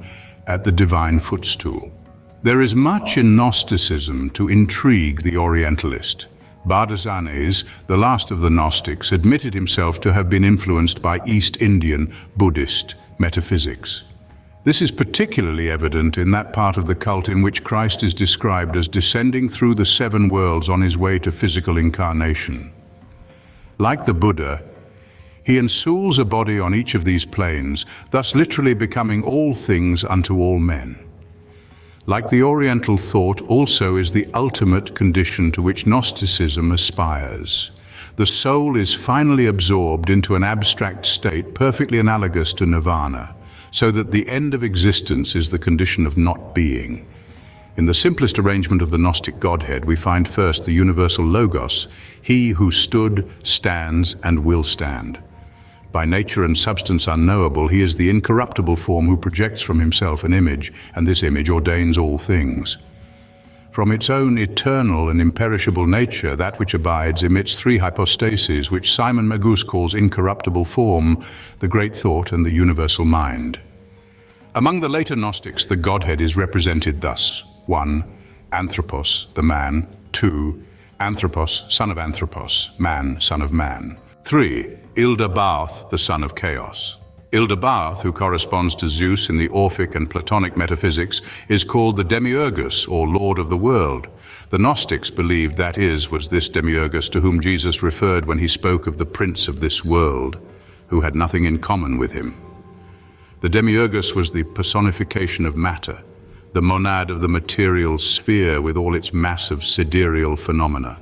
at the divine footstool. There is much in Gnosticism to intrigue the Orientalist. Bardesanes, the last of the Gnostics, admitted himself to have been influenced by East Indian Buddhist metaphysics. This is particularly evident in that part of the cult in which Christ is described as descending through the 7 worlds on his way to physical incarnation. Like the Buddha, he ensouls a body on each of these planes, thus literally becoming all things unto all men. Like the Oriental thought also is the ultimate condition to which Gnosticism aspires. The soul is finally absorbed into an abstract state perfectly analogous to nirvana, so that the end of existence is the condition of not being. In the simplest arrangement of the Gnostic Godhead, we find first the universal Logos, he who stood, stands, and will stand. By nature and substance unknowable, he is the incorruptible form who projects from himself an image, and this image ordains all things. From its own eternal and imperishable nature, that which abides emits 3 hypostases, which Simon Magus calls incorruptible form, the great thought, and the universal mind. Among the later Gnostics, the Godhead is represented thus: 1. Anthropos, the man. 2. Anthropos, son of Anthropos, man, son of man. 3. Ildabaoth, the son of chaos. Ildabaoth, who corresponds to Zeus in the Orphic and Platonic metaphysics, is called the Demiurgus, or Lord of the world. The Gnostics believed that was this Demiurgus to whom Jesus referred when he spoke of the prince of this world, who had nothing in common with him. The Demiurgus was the personification of matter, the monad of the material sphere with all its massive sidereal phenomena.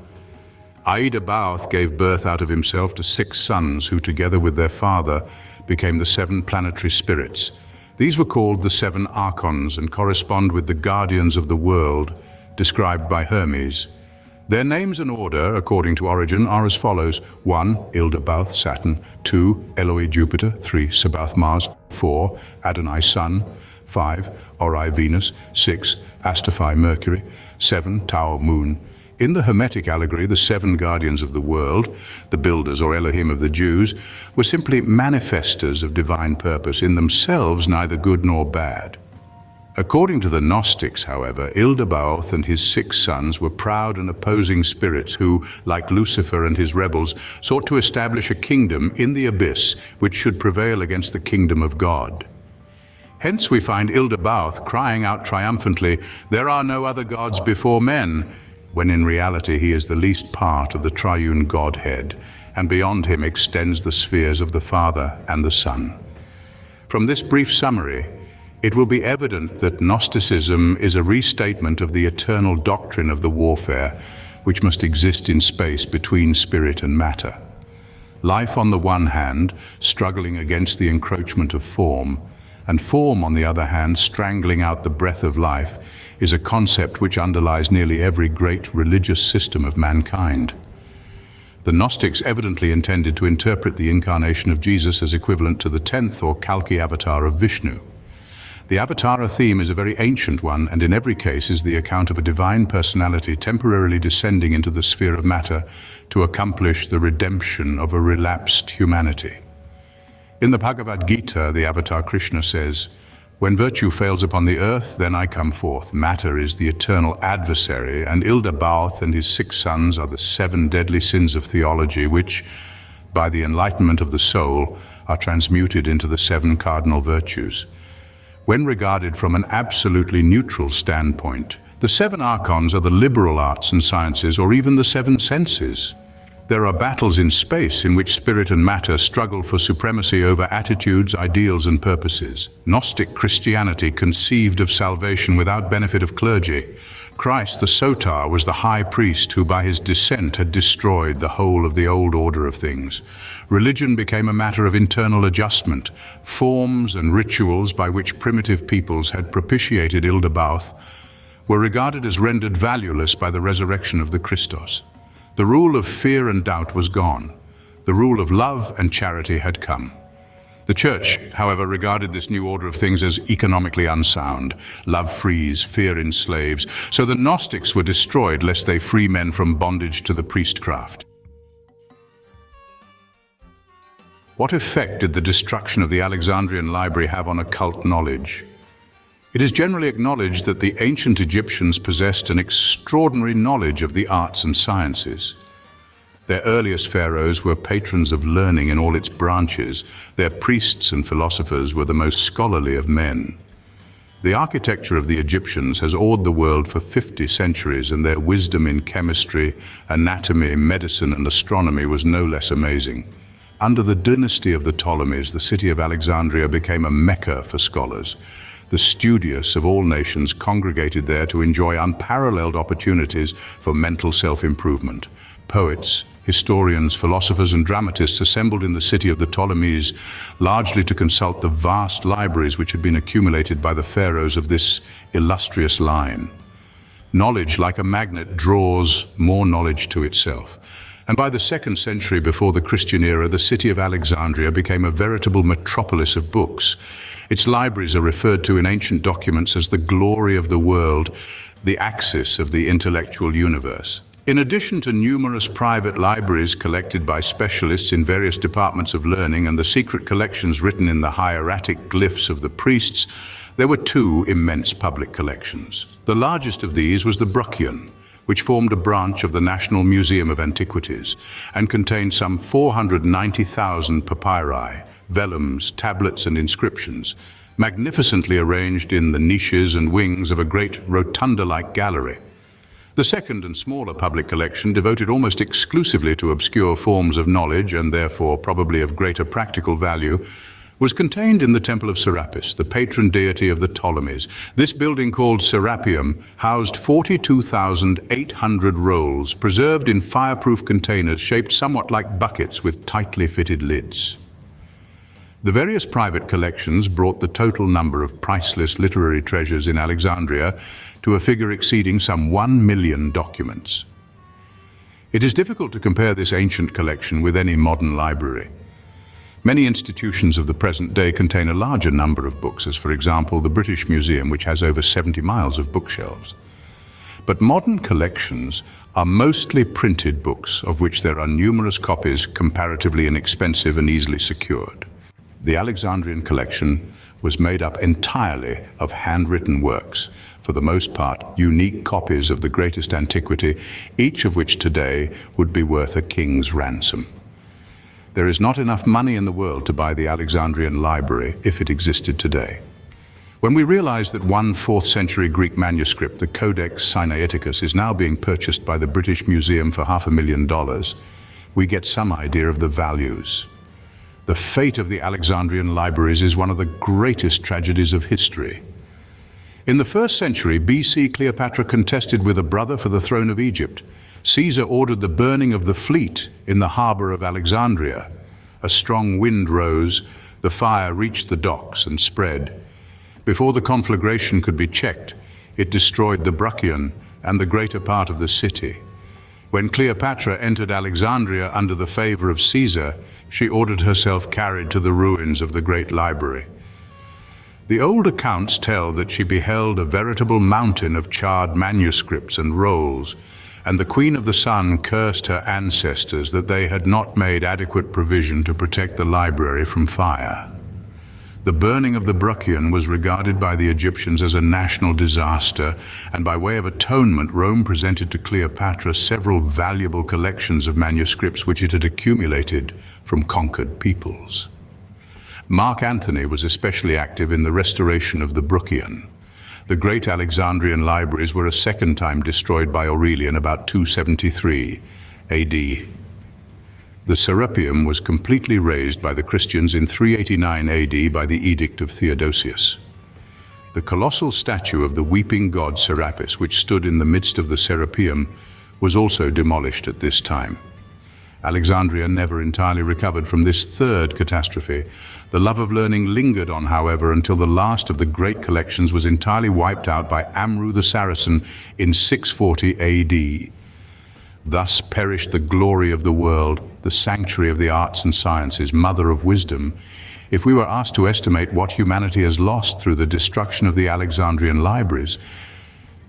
Ildabaoth gave birth out of himself to 6 sons who, together with their father, became the 7 planetary spirits. These were called the 7 archons and correspond with the guardians of the world, described by Hermes. Their names and order, according to origin, are as follows: 1. Ildabaoth, Saturn; 2. Eloi, Jupiter; 3. Sabaoth, Mars; 4. Adonai, Sun; 5. Ori, Venus; 6. Astaphi, Mercury; 7. Tau, Moon. In the Hermetic allegory, the seven guardians of the world, the builders or Elohim of the Jews, were simply manifestors of divine purpose, in themselves neither good nor bad. According to the Gnostics, however, Ildabaoth and his 6 sons were proud and opposing spirits who, like Lucifer and his rebels, sought to establish a kingdom in the abyss which should prevail against the kingdom of God. Hence we find Ildabaoth crying out triumphantly, "There are no other gods before men," when in reality he is the least part of the triune Godhead, and beyond him extends the spheres of the Father and the Son. From this brief summary, it will be evident that Gnosticism is a restatement of the eternal doctrine of the warfare which must exist in space between spirit and matter. Life on the one hand, struggling against the encroachment of form, and form on the other hand, strangling out the breath of life, is a concept which underlies nearly every great religious system of mankind. The Gnostics evidently intended to interpret the incarnation of Jesus as equivalent to the 10th or Kalki avatar of Vishnu. The Avatara theme is a very ancient one, and in every case is the account of a divine personality temporarily descending into the sphere of matter to accomplish the redemption of a relapsed humanity. In the Bhagavad Gita, the Avatar Krishna says, "When virtue fails upon the earth, then I come forth. Matter is the eternal adversary, and Ildabaoth and his 6 sons are the 7 deadly sins of theology which, by the enlightenment of the soul, are transmuted into the 7 cardinal virtues." When regarded from an absolutely neutral standpoint, the 7 archons are the liberal arts and sciences, or even the 7 senses. There are battles in space in which spirit and matter struggle for supremacy over attitudes, ideals, and purposes. Gnostic Christianity conceived of salvation without benefit of clergy. Christ, the Soter, was the high priest who by his descent had destroyed the whole of the old order of things. Religion became a matter of internal adjustment. Forms and rituals by which primitive peoples had propitiated Ildabaoth were regarded as rendered valueless by the resurrection of the Christos. The rule of fear and doubt was gone. The rule of love and charity had come. The Church, however, regarded this new order of things as economically unsound. Love frees, fear enslaves. So the Gnostics were destroyed lest they free men from bondage to the priestcraft. What effect did the destruction of the Alexandrian Library have on occult knowledge? It is generally acknowledged that the ancient Egyptians possessed an extraordinary knowledge of the arts and sciences. Their earliest pharaohs were patrons of learning in all its branches. Their priests and philosophers were the most scholarly of men. The architecture of the Egyptians has awed the world for 50 centuries, and their wisdom in chemistry, anatomy, medicine, and astronomy was no less amazing. Under the dynasty of the Ptolemies, the city of Alexandria became a mecca for scholars. The studious of all nations congregated there to enjoy unparalleled opportunities for mental self-improvement. Poets, historians, philosophers, and dramatists assembled in the city of the Ptolemies, largely to consult the vast libraries which had been accumulated by the pharaohs of this illustrious line. Knowledge, like a magnet, draws more knowledge to itself. And by the 2nd century before the Christian era, the city of Alexandria became a veritable metropolis of books. Its libraries are referred to in ancient documents as the glory of the world, the axis of the intellectual universe. In addition to numerous private libraries collected by specialists in various departments of learning and the secret collections written in the hieratic glyphs of the priests, there were 2 immense public collections. The largest of these was the Bruchion, which formed a branch of the National Museum of Antiquities and contained some 490,000 papyri, vellums, tablets, and inscriptions, magnificently arranged in the niches and wings of a great rotunda-like gallery. The second and smaller public collection, devoted almost exclusively to obscure forms of knowledge and therefore probably of greater practical value, was contained in the Temple of Serapis, the patron deity of the Ptolemies. This building, called Serapeum, housed 42,800 rolls, preserved in fireproof containers shaped somewhat like buckets with tightly fitted lids. The various private collections brought the total number of priceless literary treasures in Alexandria to a figure exceeding some 1 million documents. It is difficult to compare this ancient collection with any modern library. Many institutions of the present day contain a larger number of books, as for example the British Museum, which has over 70 miles of bookshelves. But modern collections are mostly printed books, of which there are numerous copies, comparatively inexpensive and easily secured. The Alexandrian collection was made up entirely of handwritten works, for the most part unique copies of the greatest antiquity, each of which today would be worth a king's ransom. There is not enough money in the world to buy the Alexandrian Library if it existed today. When we realize that one 4th century Greek manuscript, the Codex Sinaiticus, is now being purchased by the British Museum for $500,000, we get some idea of the values. The fate of the Alexandrian libraries is one of the greatest tragedies of history. In the 1st century BC, Cleopatra contested with a brother for the throne of Egypt. Caesar ordered the burning of the fleet in the harbor of Alexandria. A strong wind rose, the fire reached the docks and spread. Before the conflagration could be checked, it destroyed the Bruchion and the greater part of the city. When Cleopatra entered Alexandria under the favor of Caesar, she ordered herself carried to the ruins of the great library. The old accounts tell that she beheld a veritable mountain of charred manuscripts and rolls, and the Queen of the Sun cursed her ancestors that they had not made adequate provision to protect the library from fire. The burning of the Bruchion was regarded by the Egyptians as a national disaster, and by way of atonement, Rome presented to Cleopatra several valuable collections of manuscripts which it had accumulated from conquered peoples. Mark Antony was especially active in the restoration of the Bruchion. The great Alexandrian libraries were a second time destroyed by Aurelian about 273 AD. The Serapeum was completely razed by the Christians in 389 AD by the Edict of Theodosius. The colossal statue of the weeping god Serapis, which stood in the midst of the Serapeum, was also demolished at this time. Alexandria never entirely recovered from this third catastrophe. The love of learning lingered on, however, until the last of the great collections was entirely wiped out by Amru the Saracen in 640 AD. Thus perished the glory of the world, the sanctuary of the arts and sciences, mother of wisdom. If we were asked to estimate what humanity has lost through the destruction of the Alexandrian libraries,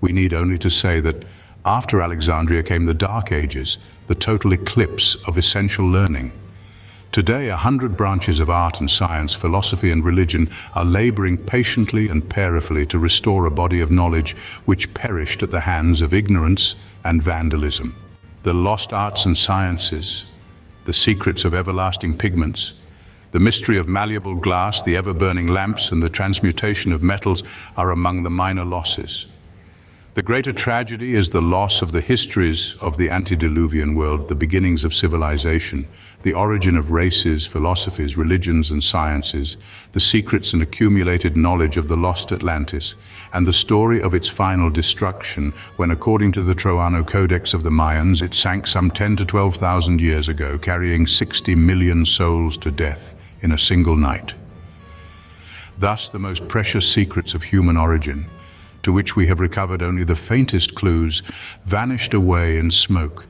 we need only to say that after Alexandria came the Dark Ages, the total eclipse of essential learning. Today, 100 branches of art and science, philosophy and religion are laboring patiently and prayerfully to restore a body of knowledge which perished at the hands of ignorance and vandalism. The lost arts and sciences, the secrets of everlasting pigments, the mystery of malleable glass, the ever-burning lamps, and the transmutation of metals are among the minor losses. The greater tragedy is the loss of the histories of the antediluvian world, the beginnings of civilization, the origin of races, philosophies, religions, and sciences, the secrets and accumulated knowledge of the lost Atlantis, and the story of its final destruction when, according to the Troano Codex of the Mayans, it sank some 10 to 12,000 years ago, carrying 60 million souls to death in a single night. Thus, the most precious secrets of human origin, to which we have recovered only the faintest clues, vanished away in smoke.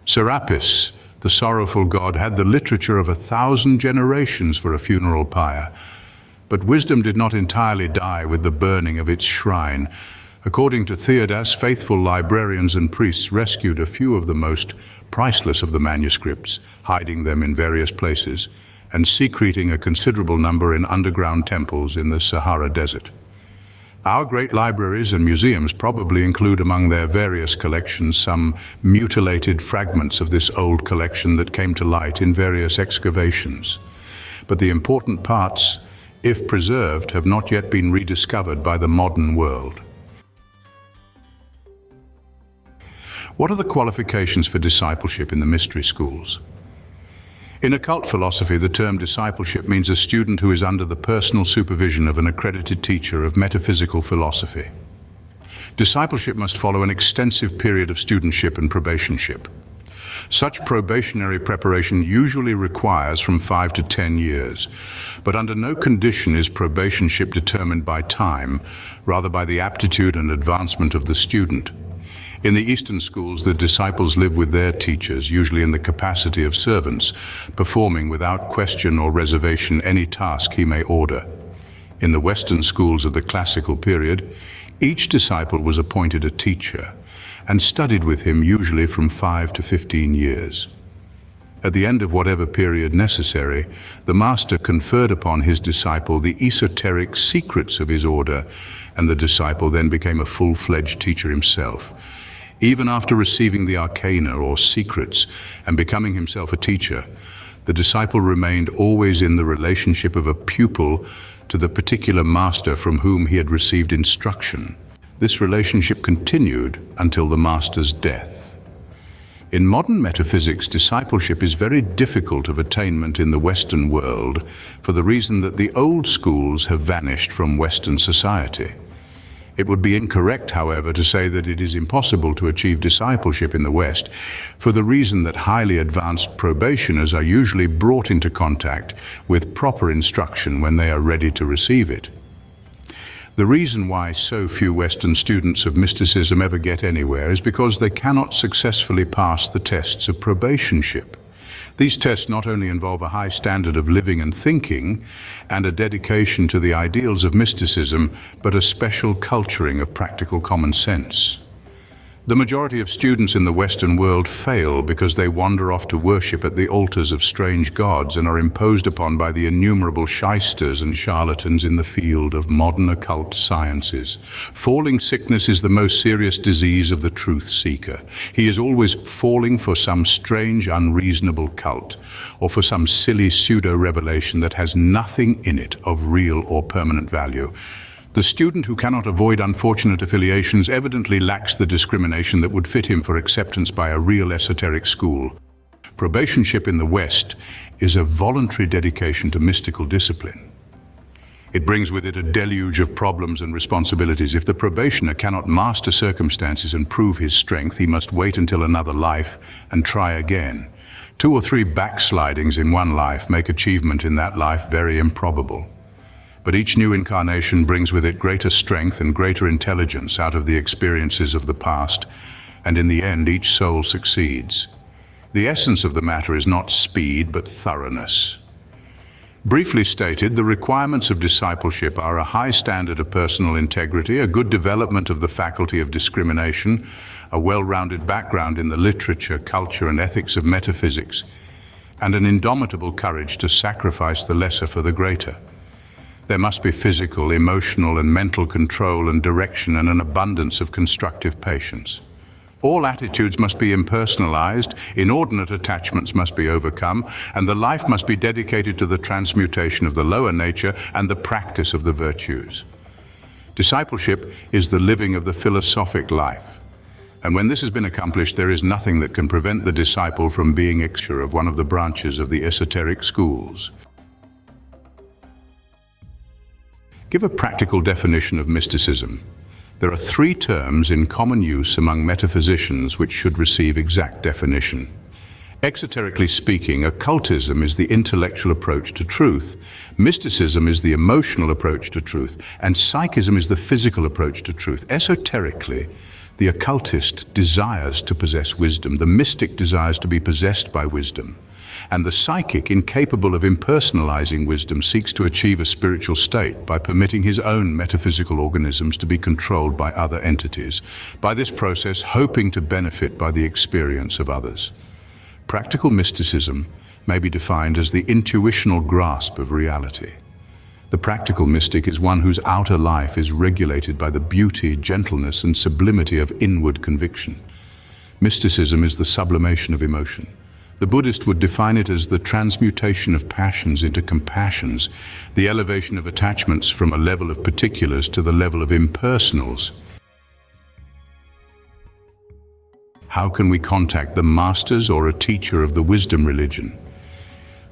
Serapis, the sorrowful god, had the literature of 1,000 generations for a funeral pyre, but wisdom did not entirely die with the burning of its shrine. According to Theodas, faithful librarians and priests rescued a few of the most priceless of the manuscripts, hiding them in various places, and secreting a considerable number in underground temples in the Sahara Desert. Our great libraries and museums probably include among their various collections some mutilated fragments of this old collection that came to light in various excavations. But the important parts, if preserved, have not yet been rediscovered by the modern world. What are the qualifications for discipleship in the mystery schools? In occult philosophy, the term discipleship means a student who is under the personal supervision of an accredited teacher of metaphysical philosophy. Discipleship must follow an extensive period of studentship and probationship. Such probationary preparation usually requires from 5 to 10 years, but under no condition is probationship determined by time, rather by the aptitude and advancement of the student. In the Eastern schools, the disciples live with their teachers, usually in the capacity of servants, performing without question or reservation any task he may order. In the Western schools of the classical period, each disciple was appointed a teacher and studied with him usually from 5 to 15 years. At the end of whatever period necessary, the master conferred upon his disciple the esoteric secrets of his order, and the disciple then became a full-fledged teacher himself. Even after receiving the arcana or secrets and becoming himself a teacher, the disciple remained always in the relationship of a pupil to the particular master from whom he had received instruction. This relationship continued until the master's death. In modern metaphysics, discipleship is very difficult of attainment in the Western world for the reason that the old schools have vanished from Western society. It would be incorrect, however, to say that it is impossible to achieve discipleship in the West, for the reason that highly advanced probationers are usually brought into contact with proper instruction when they are ready to receive it. The reason why so few Western students of mysticism ever get anywhere is because they cannot successfully pass the tests of probationship. These tests not only involve a high standard of living and thinking and a dedication to the ideals of mysticism, but a special culturing of practical common sense. The majority of students in the Western world fail because they wander off to worship at the altars of strange gods and are imposed upon by the innumerable shysters and charlatans in the field of modern occult sciences. Falling sickness is the most serious disease of the truth seeker. He is always falling for some strange, unreasonable cult, or for some silly pseudo-revelation that has nothing in it of real or permanent value. The student who cannot avoid unfortunate affiliations evidently lacks the discrimination that would fit him for acceptance by a real esoteric school. Probationship in the West is a voluntary dedication to mystical discipline. It brings with it a deluge of problems and responsibilities. If the probationer cannot master circumstances and prove his strength, he must wait until another life and try again. 2 or 3 backslidings in one life make achievement in that life very improbable. But each new incarnation brings with it greater strength and greater intelligence out of the experiences of the past, and in the end each soul succeeds. The essence of the matter is not speed, but thoroughness. Briefly stated, the requirements of discipleship are a high standard of personal integrity, a good development of the faculty of discrimination, a well-rounded background in the literature, culture, and ethics of metaphysics, and an indomitable courage to sacrifice the lesser for the greater. There must be physical, emotional, and mental control and direction, and an abundance of constructive patience. All attitudes must be impersonalized, inordinate attachments must be overcome, and the life must be dedicated to the transmutation of the lower nature and the practice of the virtues. Discipleship is the living of the philosophic life. And when this has been accomplished, there is nothing that can prevent the disciple from being a teacher of one of the branches of the esoteric schools. Give a practical definition of mysticism. There are 3 terms in common use among metaphysicians which should receive exact definition. Exoterically speaking, occultism is the intellectual approach to truth, mysticism is the emotional approach to truth, and psychism is the physical approach to truth. Esoterically, the occultist desires to possess wisdom, the mystic desires to be possessed by wisdom, and the psychic, incapable of impersonalizing wisdom, seeks to achieve a spiritual state by permitting his own metaphysical organisms to be controlled by other entities, by this process hoping to benefit by the experience of others. Practical mysticism may be defined as the intuitional grasp of reality. The practical mystic is one whose outer life is regulated by the beauty, gentleness, and sublimity of inward conviction. Mysticism is the sublimation of emotion. The Buddhist would define it as the transmutation of passions into compassions, the elevation of attachments from a level of particulars to the level of impersonals. How can we contact the masters or a teacher of the wisdom religion?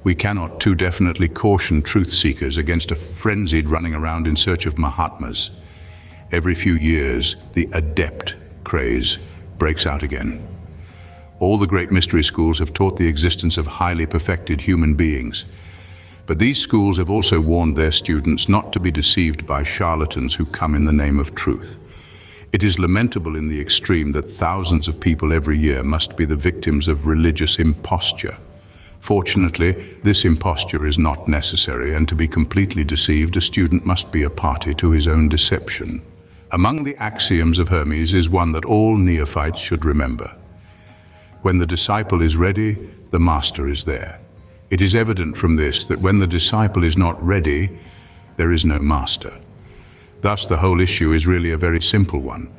We cannot too definitely caution truth seekers against a frenzied running around in search of Mahatmas. Every few years, the Adept craze breaks out again. All the great mystery schools have taught the existence of highly perfected human beings. But these schools have also warned their students not to be deceived by charlatans who come in the name of truth. It is lamentable in the extreme that thousands of people every year must be the victims of religious imposture. Fortunately, this imposture is not necessary, and to be completely deceived, a student must be a party to his own deception. Among the axioms of Hermes is one that all neophytes should remember. When the disciple is ready, the master is there. It is evident from this that when the disciple is not ready, there is no master. Thus, the whole issue is really a very simple one.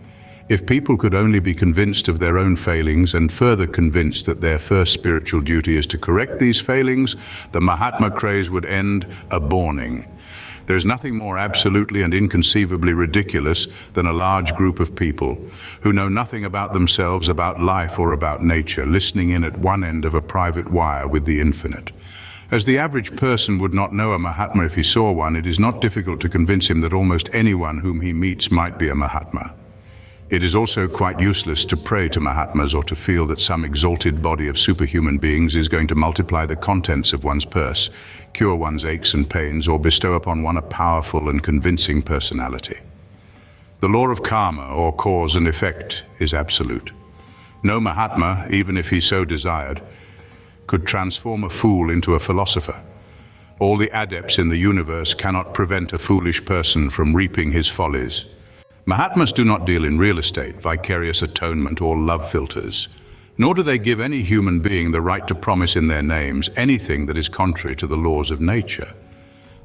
If people could only be convinced of their own failings and further convinced that their first spiritual duty is to correct these failings, the Mahatma craze would end a borning. There is nothing more absolutely and inconceivably ridiculous than a large group of people who know nothing about themselves, about life, or about nature, listening in at one end of a private wire with the infinite. As the average person would not know a Mahatma if he saw one, it is not difficult to convince him that almost anyone whom he meets might be a Mahatma. It is also quite useless to pray to Mahatmas or to feel that some exalted body of superhuman beings is going to multiply the contents of one's purse, cure one's aches and pains, or bestow upon one a powerful and convincing personality. The law of karma, or cause and effect, is absolute. No Mahatma, even if he so desired, could transform a fool into a philosopher. All the adepts in the universe cannot prevent a foolish person from reaping his follies. Mahatmas do not deal in real estate, vicarious atonement, or love filters, nor do they give any human being the right to promise in their names anything that is contrary to the laws of nature.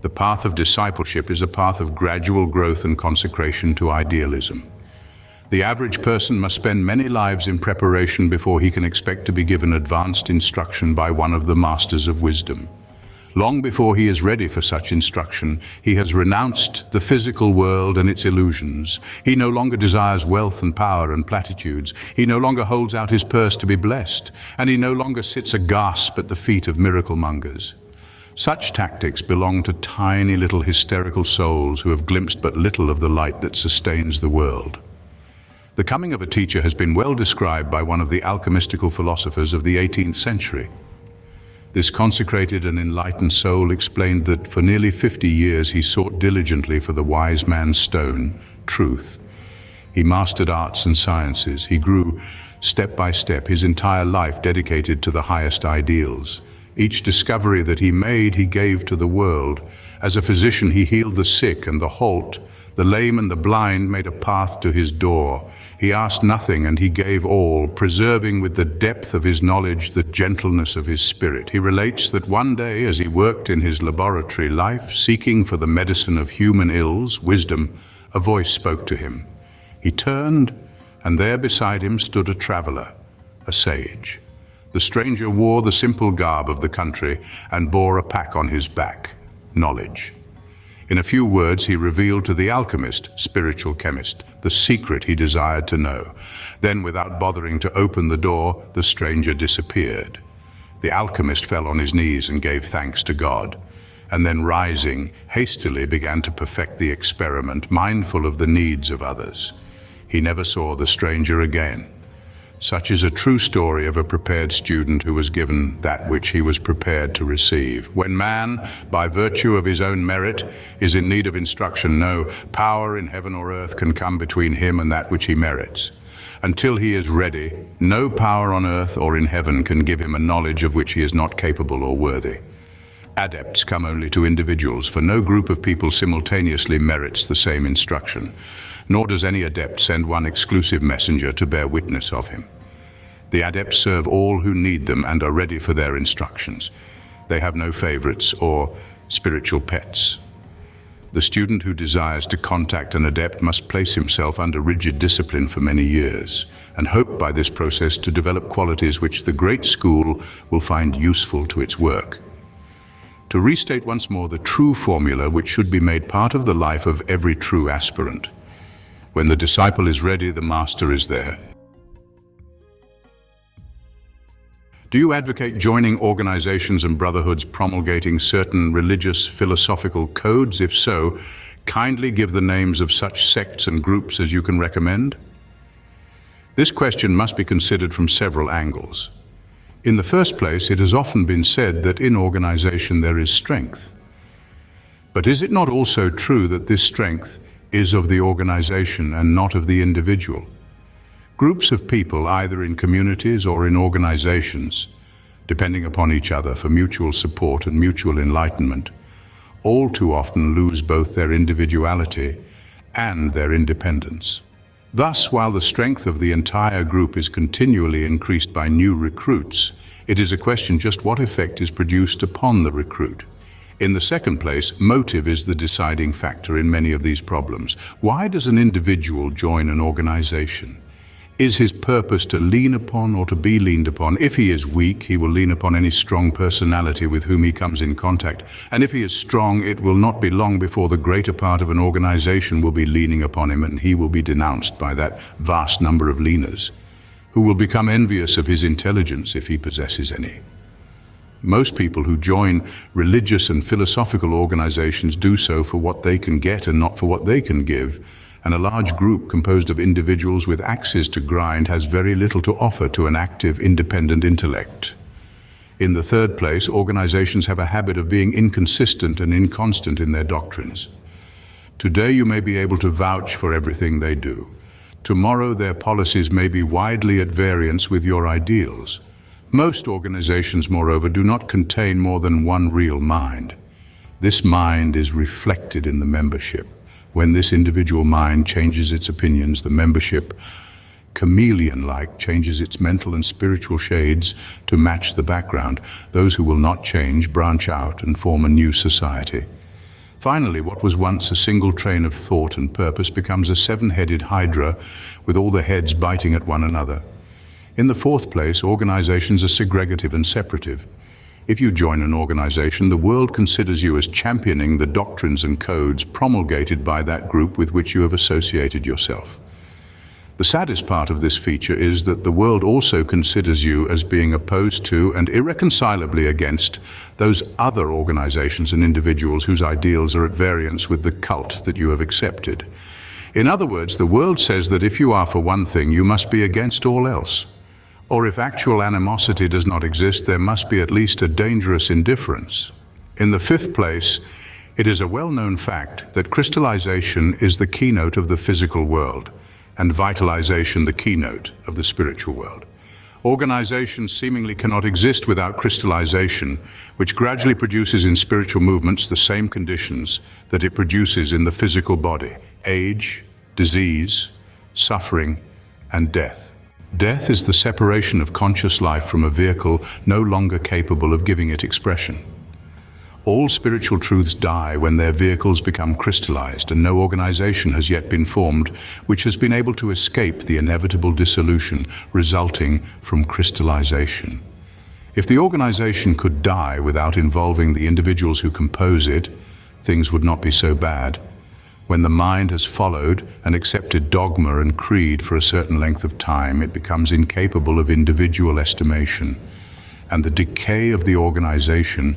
The path of discipleship is a path of gradual growth and consecration to idealism. The average person must spend many lives in preparation before he can expect to be given advanced instruction by one of the masters of wisdom. Long before he is ready for such instruction, he has renounced the physical world and its illusions. He no longer desires wealth and power and platitudes. He no longer holds out his purse to be blessed, and he no longer sits aghast at the feet of miracle mongers. Such tactics belong to tiny little hysterical souls who have glimpsed but little of the light that sustains the world. The coming of a teacher has been well described by one of the alchemistical philosophers of the 18th century. This consecrated and enlightened soul explained that for nearly 50 years he sought diligently for the wise man's stone, truth. He mastered arts and sciences. He grew step by step, his entire life dedicated to the highest ideals. Each discovery that he made, he gave to the world. As a physician, he healed the sick and the halt. The lame and the blind made a path to his door. He asked nothing and he gave all, preserving with the depth of his knowledge the gentleness of his spirit. He relates that one day, as he worked in his laboratory life, seeking for the medicine of human ills, wisdom, a voice spoke to him. He turned, and there beside him stood a traveler, a sage. The stranger wore the simple garb of the country and bore a pack on his back, knowledge. In a few words, he revealed to the alchemist, spiritual chemist, the secret he desired to know. Then, without bothering to open the door, the stranger disappeared. The alchemist fell on his knees and gave thanks to God, and then rising, hastily began to perfect the experiment, mindful of the needs of others. He never saw the stranger again. Such is a true story of a prepared student who was given that which he was prepared to receive. When man, by virtue of his own merit, is in need of instruction, no power in heaven or earth can come between him and that which he merits. Until he is ready, no power on earth or in heaven can give him a knowledge of which he is not capable or worthy. Adepts come only to individuals, for no group of people simultaneously merits the same instruction, nor does any adept send one exclusive messenger to bear witness of him. The adepts serve all who need them and are ready for their instructions. They have no favorites or spiritual pets. The student who desires to contact an adept must place himself under rigid discipline for many years and hope by this process to develop qualities which the great school will find useful to its work. To restate once more the true formula which should be made part of the life of every true aspirant. When the disciple is ready, the master is there. Do you advocate joining organizations and brotherhoods promulgating certain religious, philosophical codes? If so, kindly give the names of such sects and groups as you can recommend. This question must be considered from several angles. In the first place, it has often been said that in organization there is strength. But is it not also true that this strength is of the organization and not of the individual. Groups of people, either in communities or in organizations, depending upon each other for mutual support and mutual enlightenment, all too often lose both their individuality and their independence. Thus, while the strength of the entire group is continually increased by new recruits, it is a question just what effect is produced upon the recruit. In the second place, motive is the deciding factor in many of these problems. Why does an individual join an organization? Is his purpose to lean upon or to be leaned upon? If he is weak, he will lean upon any strong personality with whom he comes in contact. And if he is strong, it will not be long before the greater part of an organization will be leaning upon him, and he will be denounced by that vast number of leaners, who will become envious of his intelligence if he possesses any. Most people who join religious and philosophical organizations do so for what they can get and not for what they can give, and a large group composed of individuals with axes to grind has very little to offer to an active, independent intellect. In the third place, organizations have a habit of being inconsistent and inconstant in their doctrines. Today you may be able to vouch for everything they do. Tomorrow their policies may be widely at variance with your ideals. Most organizations, moreover, do not contain more than one real mind. This mind is reflected in the membership. When this individual mind changes its opinions, the membership, chameleon-like, changes its mental and spiritual shades to match the background. Those who will not change branch out and form a new society. Finally, what was once a single train of thought and purpose becomes a seven-headed hydra with all the heads biting at one another. In the fourth place, organizations are segregative and separative. If you join an organization, the world considers you as championing the doctrines and codes promulgated by that group with which you have associated yourself. The saddest part of this feature is that the world also considers you as being opposed to and irreconcilably against those other organizations and individuals whose ideals are at variance with the cult that you have accepted. In other words, the world says that if you are for one thing, you must be against all else. Or if actual animosity does not exist, there must be at least a dangerous indifference. In the fifth place, it is a well-known fact that crystallization is the keynote of the physical world, and vitalization the keynote of the spiritual world. Organizations seemingly cannot exist without crystallization, which gradually produces in spiritual movements the same conditions that it produces in the physical body: age, disease, suffering, and death. Death is the separation of conscious life from a vehicle no longer capable of giving it expression. All spiritual truths die when their vehicles become crystallized, and no organization has yet been formed which has been able to escape the inevitable dissolution resulting from crystallization. If the organization could die without involving the individuals who compose it, things would not be so bad. When the mind has followed and accepted dogma and creed for a certain length of time, it becomes incapable of individual estimation. And the decay of the organization,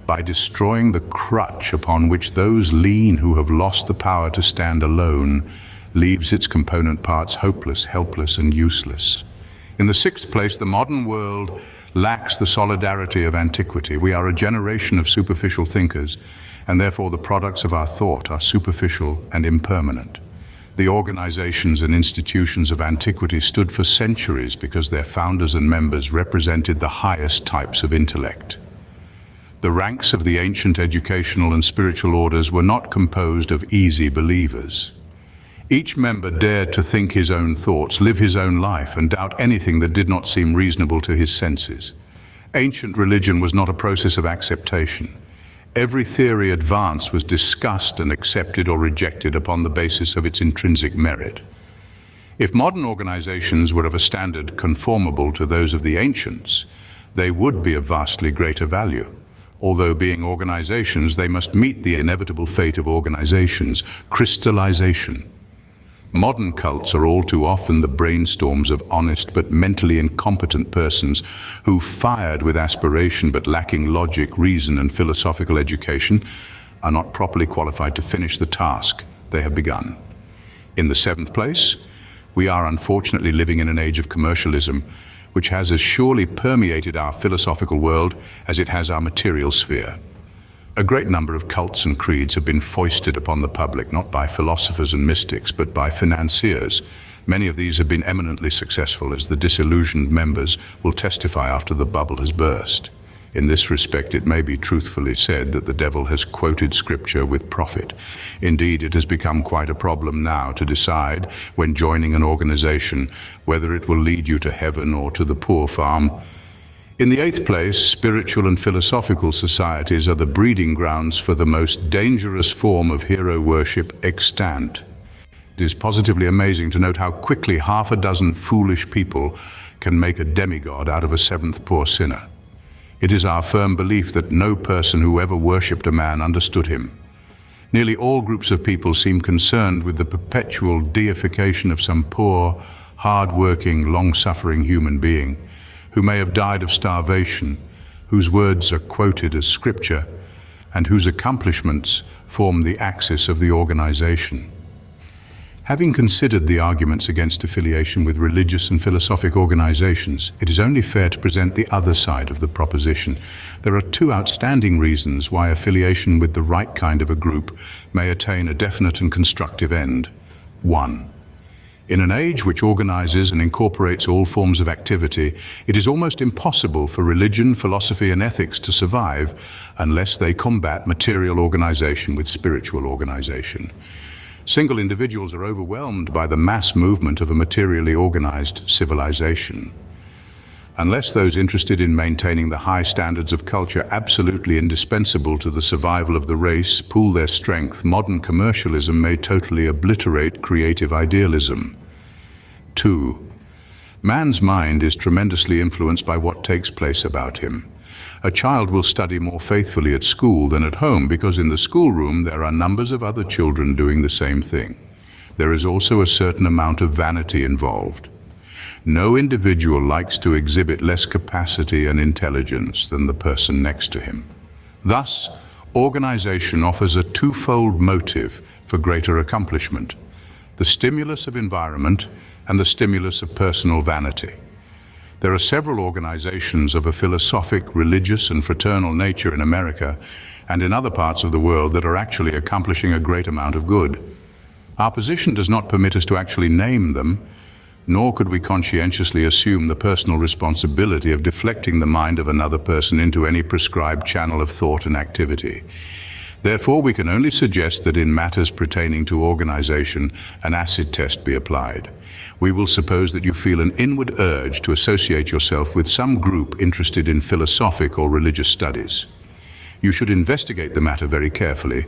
by destroying the crutch upon which those lean who have lost the power to stand alone, leaves its component parts hopeless, helpless, and useless. In the sixth place, the modern world lacks the solidarity of antiquity. We are a generation of superficial thinkers, and therefore the products of our thought are superficial and impermanent. The organizations and institutions of antiquity stood for centuries because their founders and members represented the highest types of intellect. The ranks of the ancient educational and spiritual orders were not composed of easy believers. Each member dared to think his own thoughts, live his own life, and doubt anything that did not seem reasonable to his senses. Ancient religion was not a process of acceptation. Every theory advanced was discussed and accepted or rejected upon the basis of its intrinsic merit. If modern organizations were of a standard conformable to those of the ancients, they would be of vastly greater value. Although being organizations, they must meet the inevitable fate of organizations: crystallization. Modern cults are all too often the brainstorms of honest but mentally incompetent persons who, fired with aspiration but lacking logic, reason, and philosophical education, are not properly qualified to finish the task they have begun. In the seventh place, we are unfortunately living in an age of commercialism, which has as surely permeated our philosophical world as it has our material sphere. A great number of cults and creeds have been foisted upon the public, not by philosophers and mystics, but by financiers. Many of these have been eminently successful, as the disillusioned members will testify after the bubble has burst. In this respect, it may be truthfully said that the devil has quoted scripture with profit. Indeed, it has become quite a problem now to decide, when joining an organization, whether it will lead you to heaven or to the poor farm. In the eighth place, spiritual and philosophical societies are the breeding grounds for the most dangerous form of hero worship extant. It is positively amazing to note how quickly half a dozen foolish people can make a demigod out of a seventh poor sinner. It is our firm belief that no person who ever worshipped a man understood him. Nearly all groups of people seem concerned with the perpetual deification of some poor, hard-working, long-suffering human being who may have died of starvation, whose words are quoted as scripture, and whose accomplishments form the axis of the organization. Having considered the arguments against affiliation with religious and philosophic organizations, it is only fair to present the other side of the proposition. There are two outstanding reasons why affiliation with the right kind of a group may attain a definite and constructive end. 1. In an age which organizes and incorporates all forms of activity, it is almost impossible for religion, philosophy, and ethics to survive unless they combat material organization with spiritual organization. Single individuals are overwhelmed by the mass movement of a materially organized civilization. Unless those interested in maintaining the high standards of culture absolutely indispensable to the survival of the race pool their strength, modern commercialism may totally obliterate creative idealism. 2. Man's mind is tremendously influenced by what takes place about him. A child will study more faithfully at school than at home because in the schoolroom there are numbers of other children doing the same thing. There is also a certain amount of vanity involved. No individual likes to exhibit less capacity and intelligence than the person next to him. Thus, organization offers a twofold motive for greater accomplishment: the stimulus of environment and the stimulus of personal vanity. There are several organizations of a philosophic, religious, and fraternal nature in America and in other parts of the world that are actually accomplishing a great amount of good. Our position does not permit us to actually name them, nor could we conscientiously assume the personal responsibility of deflecting the mind of another person into any prescribed channel of thought and activity. Therefore, we can only suggest that in matters pertaining to organization, an acid test be applied. We will suppose that you feel an inward urge to associate yourself with some group interested in philosophic or religious studies. You should investigate the matter very carefully,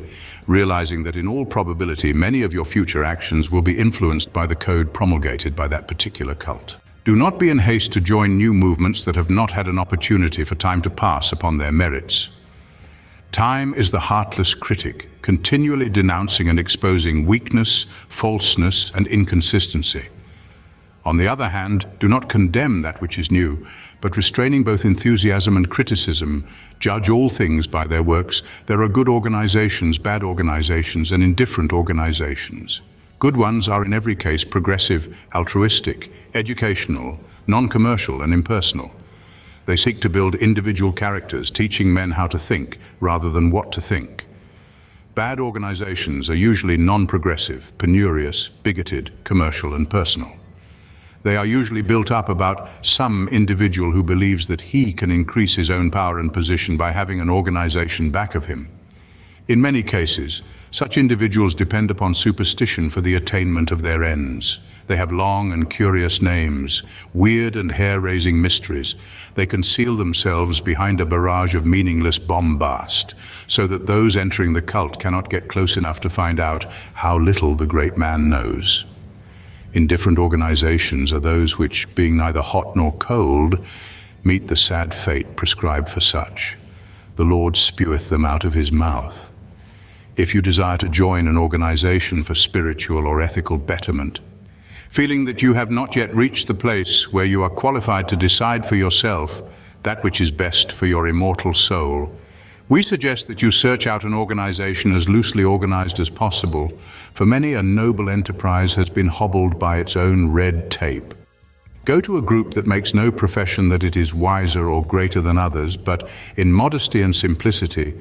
realizing that in all probability many of your future actions will be influenced by the code promulgated by that particular cult. Do not be in haste to join new movements that have not had an opportunity for time to pass upon their merits. Time is the heartless critic, continually denouncing and exposing weakness, falseness, and inconsistency. On the other hand, do not condemn that which is new, but restraining both enthusiasm and criticism, judge all things by their works. There are good organizations, bad organizations, and indifferent organizations. Good ones are in every case progressive, altruistic, educational, non-commercial, and impersonal. They seek to build individual characters, teaching men how to think rather than what to think. Bad organizations are usually non-progressive, penurious, bigoted, commercial, and personal. They are usually built up about some individual who believes that he can increase his own power and position by having an organization back of him. In many cases, such individuals depend upon superstition for the attainment of their ends. They have long and curious names, weird and hair-raising mysteries. They conceal themselves behind a barrage of meaningless bombast, so that those entering the cult cannot get close enough to find out how little the great man knows. Indifferent organizations are those which, being neither hot nor cold, meet the sad fate prescribed for such. The Lord speweth them out of his mouth. If you desire to join an organization for spiritual or ethical betterment, feeling that you have not yet reached the place where you are qualified to decide for yourself that which is best for your immortal soul, we suggest that you search out an organization as loosely organized as possible, for many a noble enterprise has been hobbled by its own red tape. Go to a group that makes no profession that it is wiser or greater than others, but in modesty and simplicity,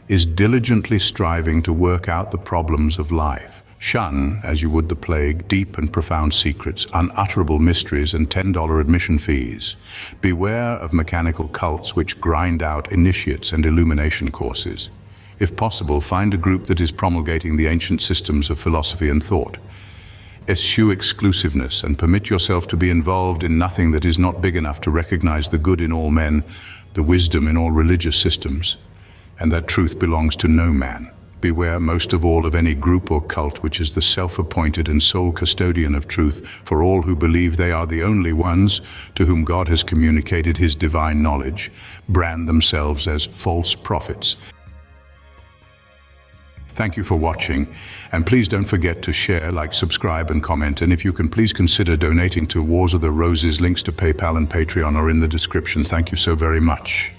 is diligently striving to work out the problems of life. Shun, as you would the plague, deep and profound secrets, unutterable mysteries, and $10 admission fees. Beware of mechanical cults which grind out initiates and illumination courses. If possible, find a group that is promulgating the ancient systems of philosophy and thought. Eschew exclusiveness and permit yourself to be involved in nothing that is not big enough to recognize the good in all men, the wisdom in all religious systems, and that truth belongs to no man. Beware most of all of any group or cult which is the self-appointed and sole custodian of truth for all who believe they are the only ones to whom God has communicated his divine knowledge, brand themselves as false prophets. Thank you for watching, and please don't forget to share, like, subscribe and comment, and if you can please consider donating to Wars of the Roses. Links to PayPal and Patreon are in the description. Thank you so very much.